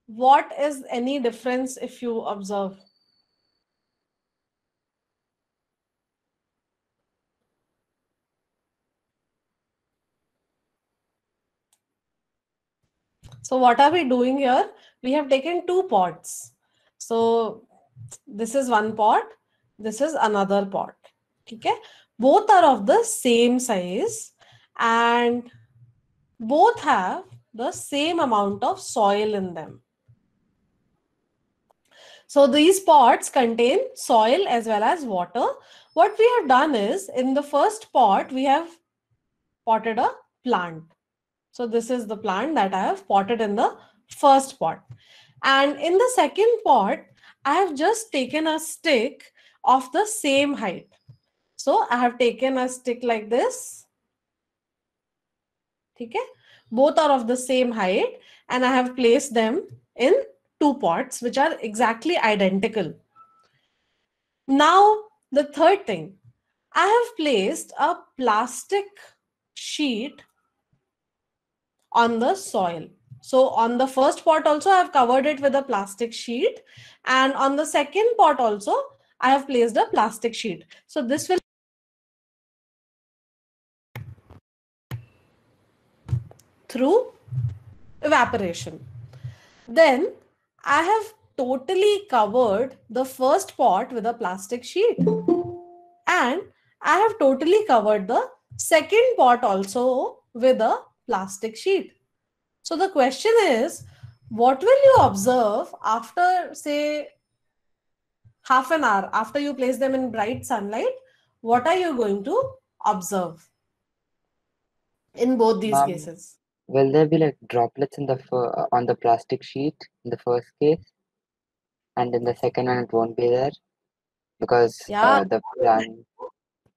what is any difference if you observe. So what are we doing here? We have taken two pots. So this is one pot, this is another pot. Okay? Both are of the same size and both have the same amount of soil in them. So these pots contain soil as well as water. What we have done is, in the first pot, we have potted a plant. So this is the plant that I have potted in the first pot. And in the second pot, I have just taken a stick of the same height. So I have taken a stick like this. Okay? Both are of the same height and I have placed them in two pots which are exactly identical. Now, the third thing, I have placed a plastic sheet on the soil. So on the first pot also I have covered it with a plastic sheet, and on the second pot also I have placed a plastic sheet. So this will through evaporation. Then I have totally covered the first pot with a plastic sheet, and I have totally covered the second pot also with a plastic sheet. So the question is, what will you observe after, say, half an hour after you place them in bright sunlight? What are you going to observe in both these cases? Will there be like droplets in the on the plastic sheet in the first case, and in the second one it won't be there because the plant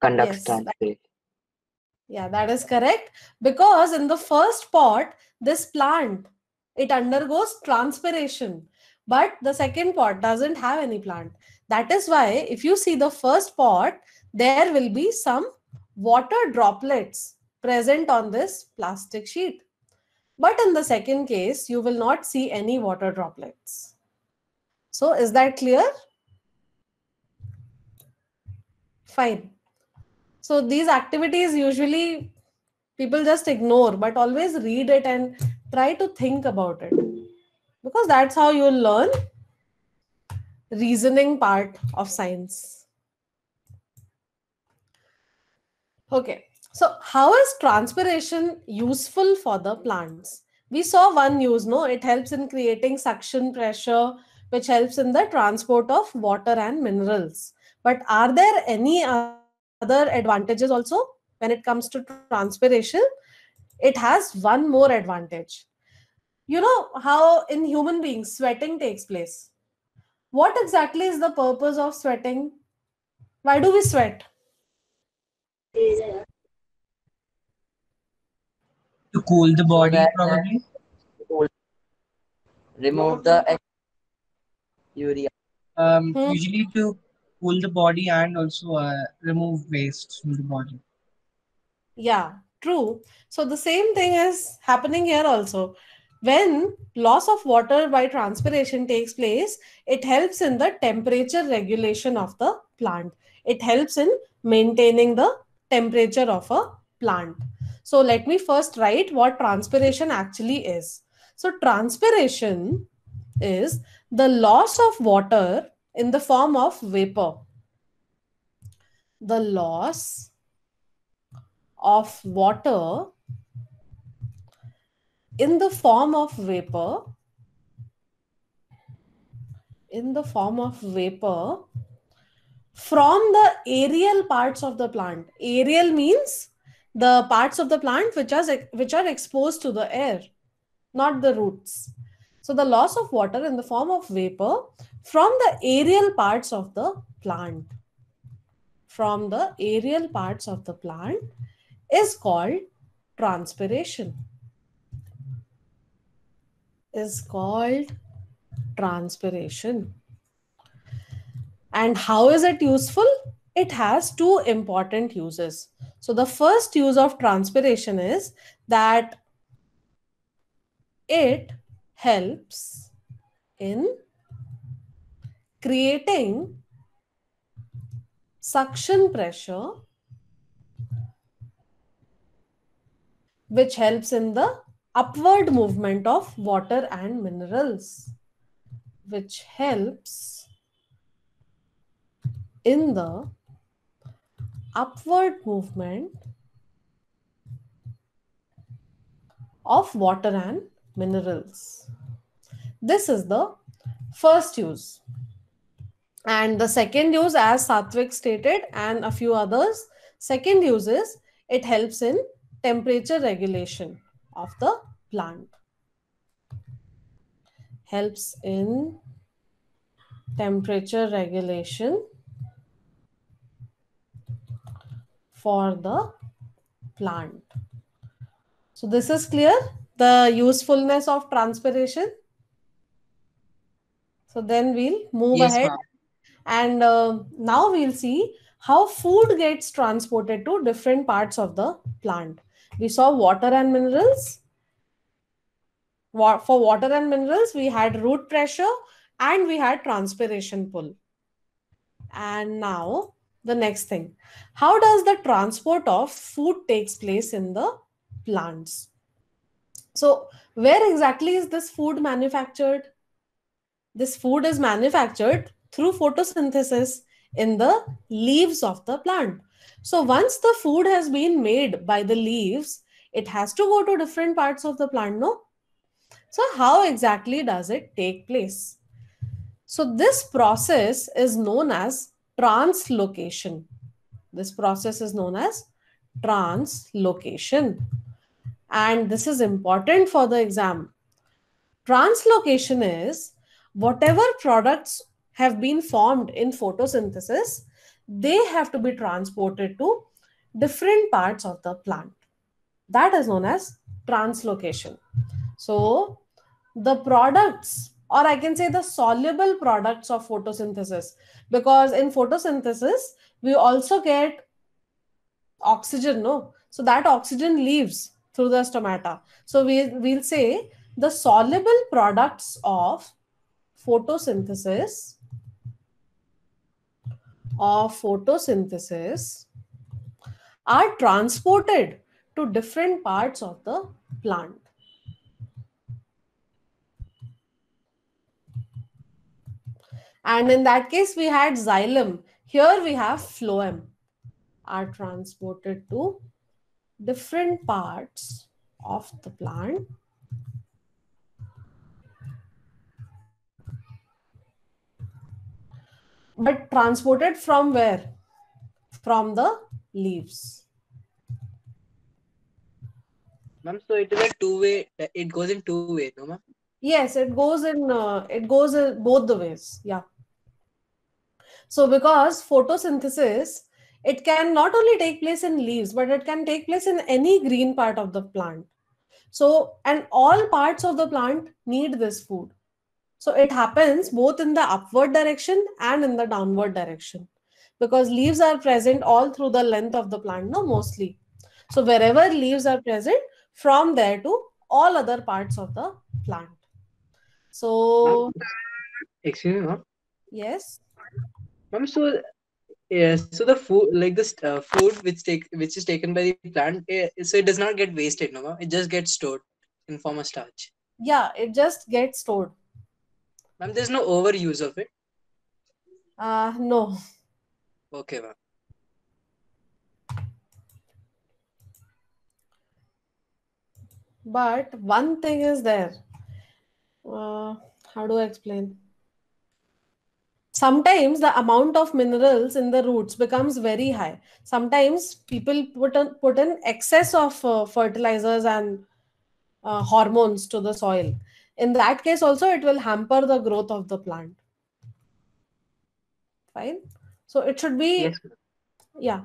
conducts transpiration? Yeah, that is correct. Because in the first pot, this plant, it undergoes transpiration, but the second pot doesn't have any plant. That is why if you see the first pot, there will be some water droplets present on this plastic sheet. But in the second case, you will not see any water droplets. So is that clear? Fine. So these activities usually people just ignore, but always read it and try to think about it, because that's how you'll learn reasoning part of science. Okay, so how is transpiration useful for the plants? We saw one use, no? It helps in creating suction pressure, which helps in the transport of water and minerals. But are there any other advantages also when it comes to transpiration? It has one more advantage. You know how in human beings sweating takes place. What exactly is the purpose of sweating? Why do we sweat? To cool the body, probably. Remove the urea. Usually to cool the body and also remove waste from the body. Yeah, true. So the same thing is happening here also. When loss of water by transpiration takes place, it helps in the temperature regulation of the plant. It helps in maintaining the temperature of a plant. So let me first write what transpiration actually is. So transpiration is the loss of water in the form of vapor. The loss of water in the form of vapor from the aerial parts of the plant. Aerial means the parts of the plant which are exposed to the air, not the roots. So the loss of water in the form of vapor from the aerial parts of the plant, from the aerial parts of the plant, is called transpiration. Is called transpiration. And how is it useful? It has two important uses. So the first use of transpiration is that it helps in creating suction pressure, which helps in the upward movement of water and minerals, which helps in the upward movement of water and minerals. This is the first use. And the second use, as Satvik stated, and a few others, second use is it helps in temperature regulation of the plant. Helps in temperature regulation for the plant. So this is clear, the usefulness of transpiration. So then we'll move Yes, ahead. ma'am. And now we'll see how food gets transported to different parts of the plant. We saw water and minerals. For water and minerals, we had root pressure and we had transpiration pull. And now the next thing, how does the transport of food takes place in the plants? So where exactly is this food manufactured? This food is manufactured through photosynthesis in the leaves of the plant. So once the food has been made by the leaves, it has to go to different parts of the plant, no? So how exactly does it take place? So this process is known as translocation. This process is known as translocation. And this is important for the exam. Translocation is whatever products have been formed in photosynthesis, they have to be transported to different parts of the plant. That is known as translocation. So the products, or I can say the soluble products of photosynthesis, because in photosynthesis we also get oxygen, no? So that oxygen leaves through the stomata. So we'll say the soluble products of photosynthesis are transported to different parts of the plant. And in that case, we had xylem. Here we have phloem, are transported to different parts of the plant. But transported from where? From the leaves. Ma'am, so it is a two-way. It goes in two ways, no, ma'am? Yes, it goes in both the ways. Yeah. So because photosynthesis, it can not only take place in leaves, but it can take place in any green part of the plant. So, and all parts of the plant need this food. So it happens both in the upward direction and in the downward direction, because leaves are present all through the length of the plant, no, mostly. So wherever leaves are present, from there to all other parts of the plant. So, Excuse me, ma'am. yes. Ma'am, so yes, so the food, like this food which is taken by the plant, so it does not get wasted, no, ma'am. It just gets stored in form of starch. Yeah, it just gets stored. Ma'am, there's no overuse of it. No. Okay, ma'am. But one thing is there. How do I explain? Sometimes the amount of minerals in the roots becomes very high. Sometimes people put in excess of fertilizers and hormones to the soil. In that case also, it will hamper the growth of the plant. Fine. So it should be, Yes. yeah.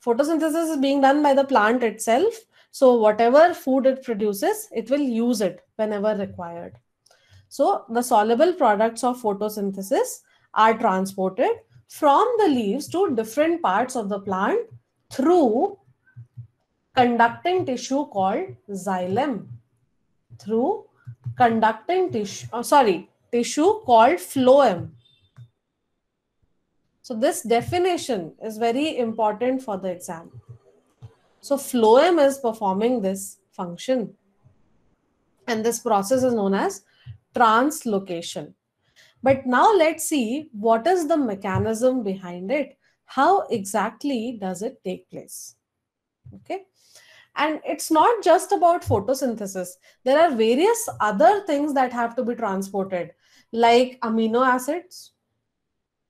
Photosynthesis is being done by the plant itself. So whatever food it produces, it will use it whenever required. So the soluble products of photosynthesis are transported from the leaves to different parts of the plant through conducting tissue called xylem. Through conducting tissue, tissue called phloem. So this definition is very important for the exam. So phloem is performing this function. And this process is known as translocation. But now let's see what is the mechanism behind it. How exactly does it take place? Okay. And it's not just about photosynthesis. There are various other things that have to be transported, like amino acids.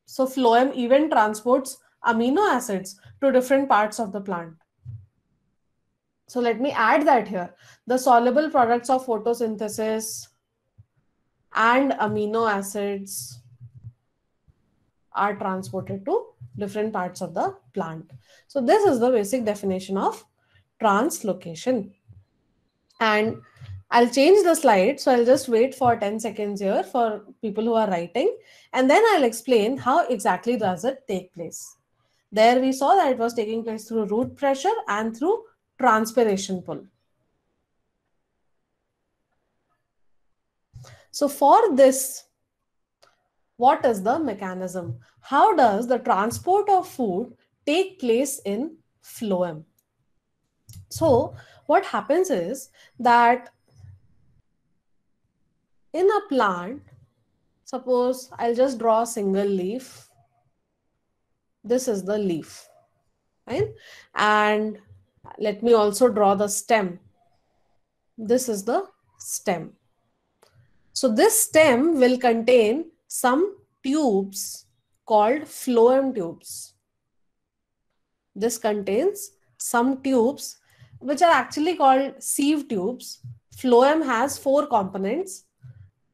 So phloem even transports amino acids to different parts of the plant. So let me add that here. The soluble products of photosynthesis and amino acids are transported to different parts of the plant. So this is the basic definition of translocation. And I'll change the slide. So I'll just wait for 10 seconds here for people who are writing. And then I'll explain how exactly does it take place. There we saw that it was taking place through root pressure and through transpiration pull. So for this, what is the mechanism? How does the transport of food take place in phloem? So what happens is that in a plant, suppose I'll just draw a single leaf. This is the leaf, right? And let me also draw the stem. This is the stem. So this stem will contain some tubes called phloem tubes. This contains some tubes which are actually called sieve tubes. Phloem has 4 components.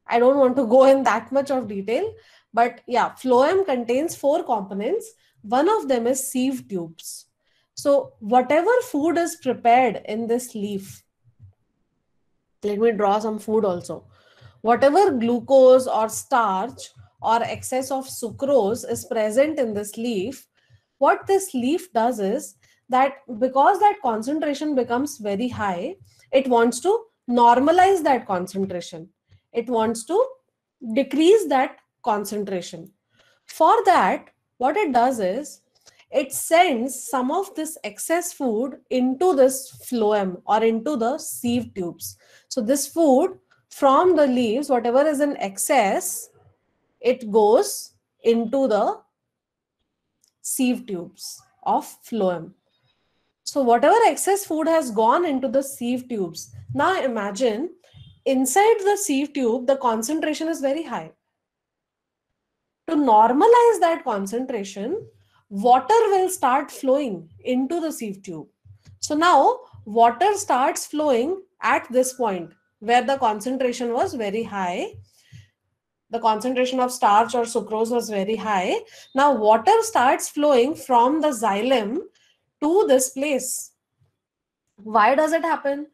I don't want to go in that much of detail, but yeah, phloem contains 4 components. One of them is sieve tubes. So whatever food is prepared in this leaf, let me draw some food also. Whatever glucose or starch or excess of sucrose is present in this leaf, what this leaf does is that because that concentration becomes very high, it wants to normalize that concentration. It wants to decrease that concentration. For that, what it does is it sends some of this excess food into this phloem or into the sieve tubes. So this food from the leaves, whatever is in excess, it goes into the sieve tubes of phloem. So whatever excess food has gone into the sieve tubes, now imagine inside the sieve tube, the concentration is very high. To normalize that concentration, water will start flowing into the sieve tube. So now water starts flowing at this point where the concentration was very high. The concentration of starch or sucrose was very high. Now water starts flowing from the xylem to this place. Why does it happen?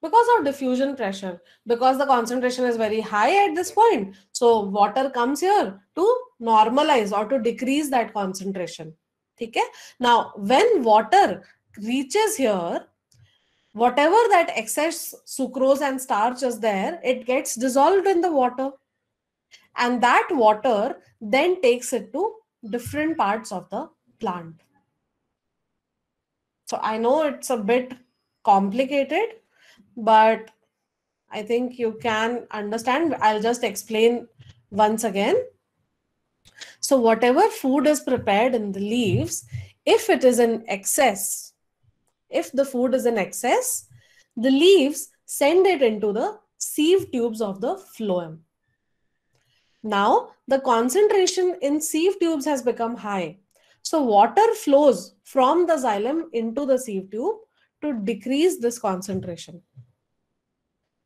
Because of diffusion pressure, because the concentration is very high at this point. So water comes here to normalize or to decrease that concentration. Okay? Now, when water reaches here, whatever that excess sucrose and starch is there, it gets dissolved in the water. And that water then takes it to different parts of the plant. So I know it's a bit complicated, but I think you can understand. I'll just explain once again. So whatever food is prepared in the leaves, if it is in excess, if the food is in excess, the leaves send it into the sieve tubes of the phloem. Now the concentration in sieve tubes has become high. So water flows from the xylem into the sieve tube to decrease this concentration.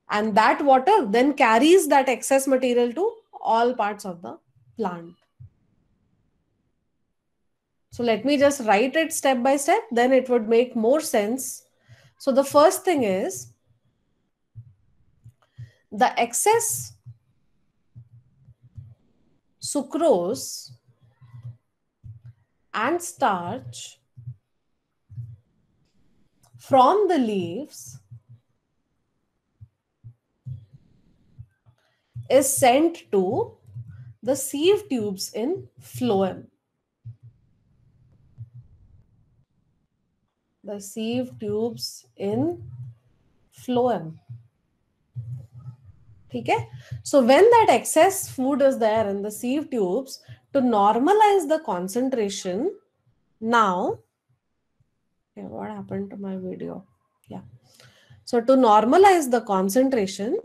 And that water then carries that excess material to all parts of the plant. So let me just write it step by step, then it would make more sense. So the first thing is the excess sucrose and starch from the leaves is sent to the sieve tubes in phloem. The sieve tubes in phloem. Okay? So when that excess food is there in the sieve tubes, to normalize the concentration, now, okay, what happened to my video? Yeah. So to normalize the concentration,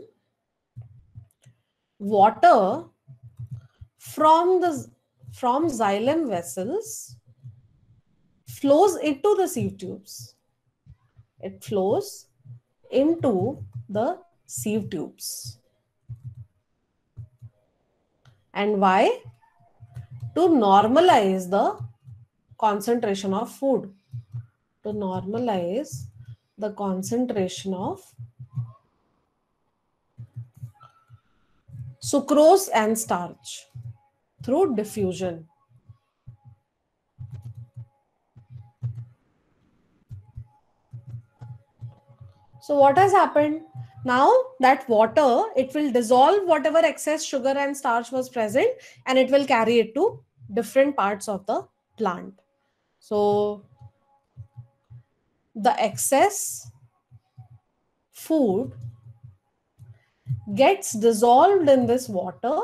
water from xylem vessels flows into the sieve tubes. It flows into the sieve tubes. And why? To normalize the concentration of food. To normalize the concentration of sucrose and starch through diffusion. So what has happened? Now that water, it will dissolve whatever excess sugar and starch was present and it will carry it to different parts of the plant. So the excess food gets dissolved in this water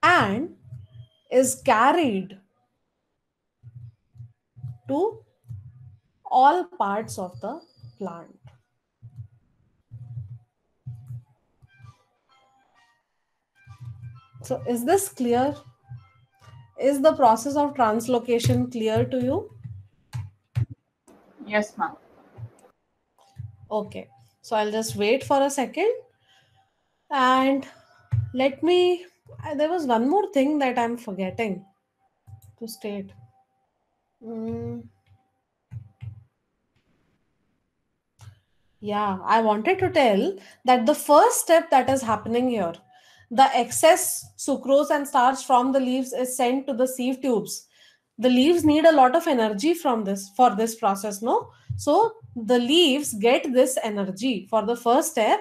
and is carried to all parts of the plant. So is this clear? Is the process of translocation clear to you? Yes, ma'am. Okay, so I'll just wait for a second and let me, there was one more thing that I'm forgetting to state. Yeah, I wanted to tell that the first step that is happening here, the excess sucrose and starch from the leaves is sent to the sieve tubes. The leaves need a lot of energy from this for this process, no? So the leaves get this energy for the first step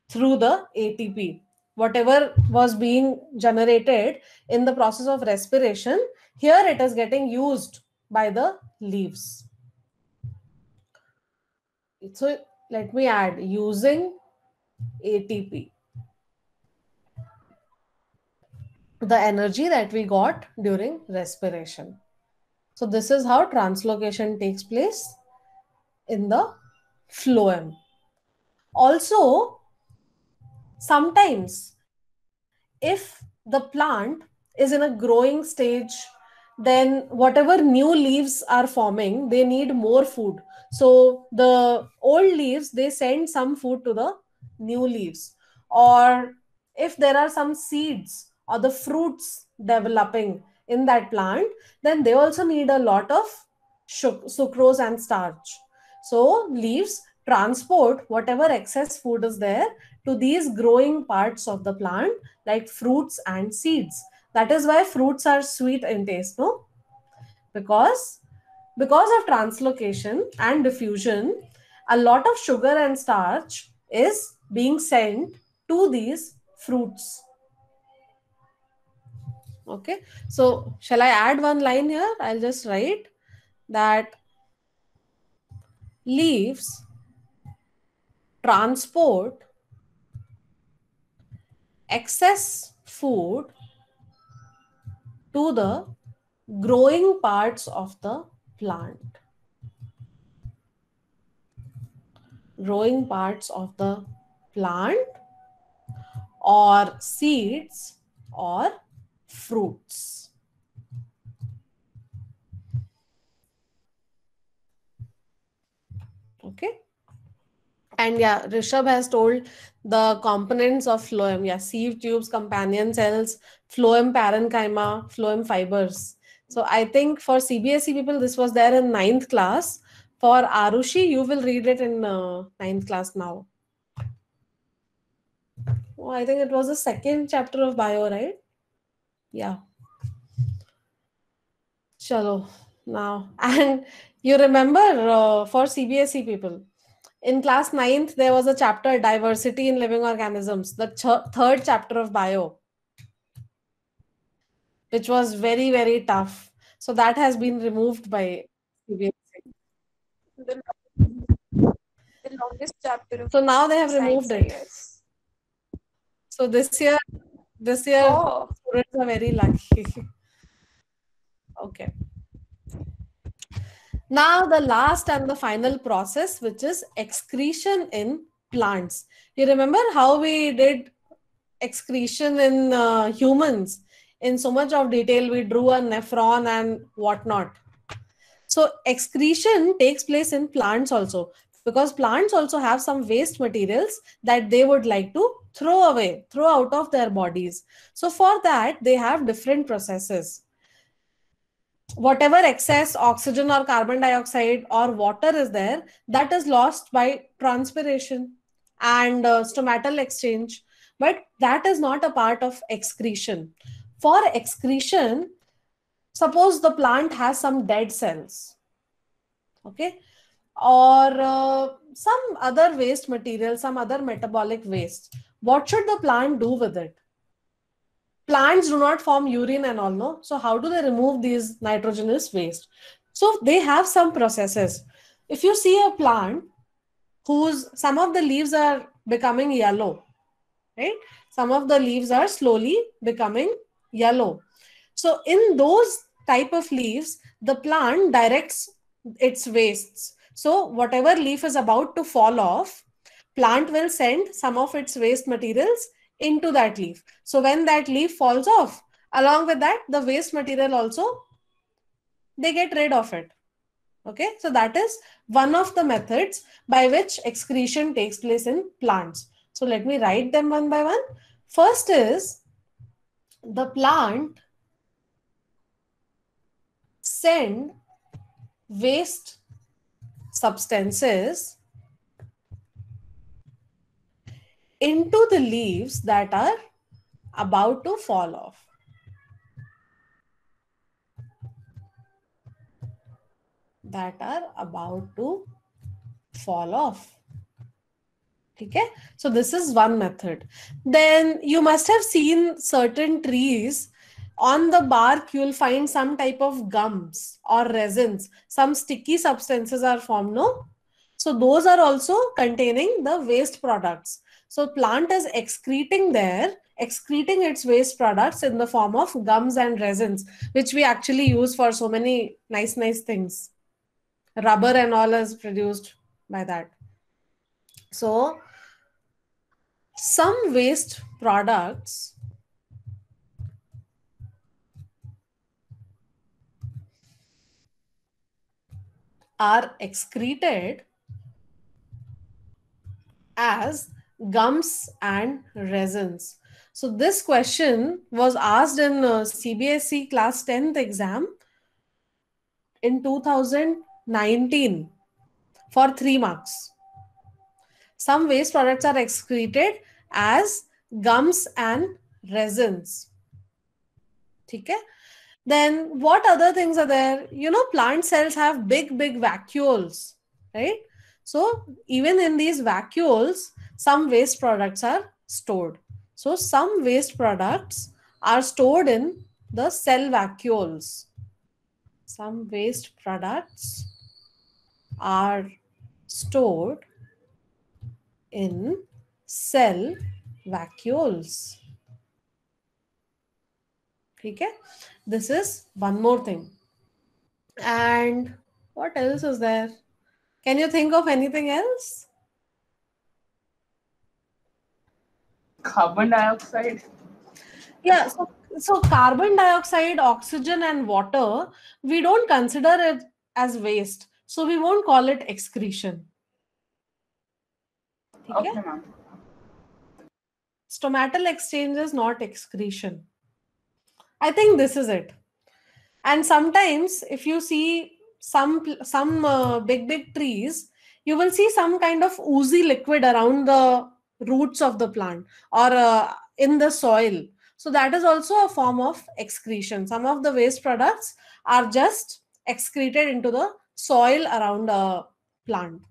through the ATP. Whatever was being generated in the process of respiration, here it is getting used by the leaves. So let me add using ATP, the energy that we got during respiration. So this is how translocation takes place in the phloem. Also, sometimes if the plant is in a growing stage, then whatever new leaves are forming, they need more food. So the old leaves, they send some food to the new leaves. Or if there are some seeds or the fruits developing in that plant, then they also need a lot of sucrose and starch. So leaves transport whatever excess food is there to these growing parts of the plant, like fruits and seeds. That is why fruits are sweet in taste, no? Because of translocation and diffusion, a lot of sugar and starch is being sent to these fruits. Okay, so shall I add one line here? I'll just write that leaves transport excess food to the growing parts of the plant. growing parts of the plant, or seeds, or fruits? Okay. And yeah, Rishabh has told the components of phloem. Yeah, sieve tubes, companion cells, phloem parenchyma, phloem fibers. So I think for CBSE people, this was there in ninth class. For Arushi, you will read it in ninth class now. Oh, I think it was the second chapter of bio, right? Yeah. Chalo, now. And you remember for CBSE people, in class 9th, there was a chapter, Diversity in Living Organisms, the third chapter of bio, which was very, very tough. So that has been removed by CBSE. The, the longest chapter of So now they have science, removed I it. guess. So this year, Oh. students are very lucky. Okay. Now the last and the final process, which is excretion in plants. You remember how we did excretion in humans in so much of detail? We drew a nephron and whatnot. So excretion takes place in plants also, because plants also have some waste materials that they would like to throw away, throw out of their bodies. So for that, they have different processes. Whatever excess oxygen or carbon dioxide or water is there, that is lost by transpiration and stomatal exchange, but that is not a part of excretion. For excretion, suppose the plant has some dead cells, okay, or some other waste material, some other metabolic waste. What should the plant do with it? Plants do not form urine and all, no? So how do they remove these nitrogenous waste? So they have some processes. If you see a plant whose some of the leaves are becoming yellow, right? Some of the leaves are slowly becoming yellow. So in those type of leaves, the plant directs its wastes. So whatever leaf is about to fall off, plant will send some of its waste materials into that leaf. So when that leaf falls off, along with that, the waste material also, they get rid of it. Okay, so that is one of the methods by which excretion takes place in plants. So let me write them one by one. First is the plant send waste substances into the leaves that are about to fall off. That are about to fall off. Okay, so this is one method. Then you must have seen certain trees. On the bark, you'll find some type of gums or resins. Some sticky substances are formed, no? So those are also containing the waste products. So plant is excreting its waste products in the form of gums and resins, which we actually use for so many nice things. Rubber and all is produced by that. So some waste products are excreted as gums and resins. So this question was asked in CBSE class 10th exam in 2019 for 3 marks. Some waste products are excreted as gums and resins. Okay? Then what other things are there? You know, plant cells have big vacuoles, right? So even in these vacuoles, some waste products are stored. So some waste products are stored in the cell vacuoles. Some waste products are stored in cell vacuoles. Okay, this is one more thing. And what else is there? Can you think of anything else? Carbon dioxide. Yeah, so carbon dioxide, oxygen, and water, we don't consider it as waste. So we won't call it excretion. Okay, ma'am. Stomatal exchange is not excretion. I think this is it. And sometimes if you see some big trees, you will see some kind of oozy liquid around the roots of the plant or in the soil. So that is also a form of excretion. Some of the waste products are just excreted into the soil around a plant.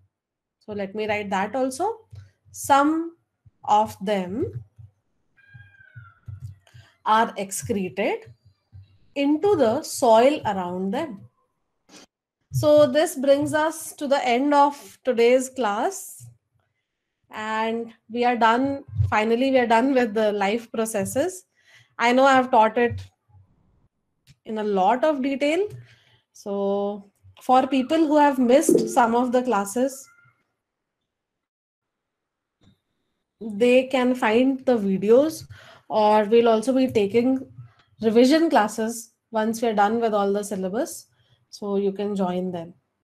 So let me write that also. Some of them are excreted into the soil around them. So this brings us to the end of today's class. And we are done. Finally, we are done with the life processes. I know I've taught it in a lot of detail. So for people who have missed some of the classes, they can find the videos, or we'll also be taking revision classes once we're done with all the syllabus. So you can join them.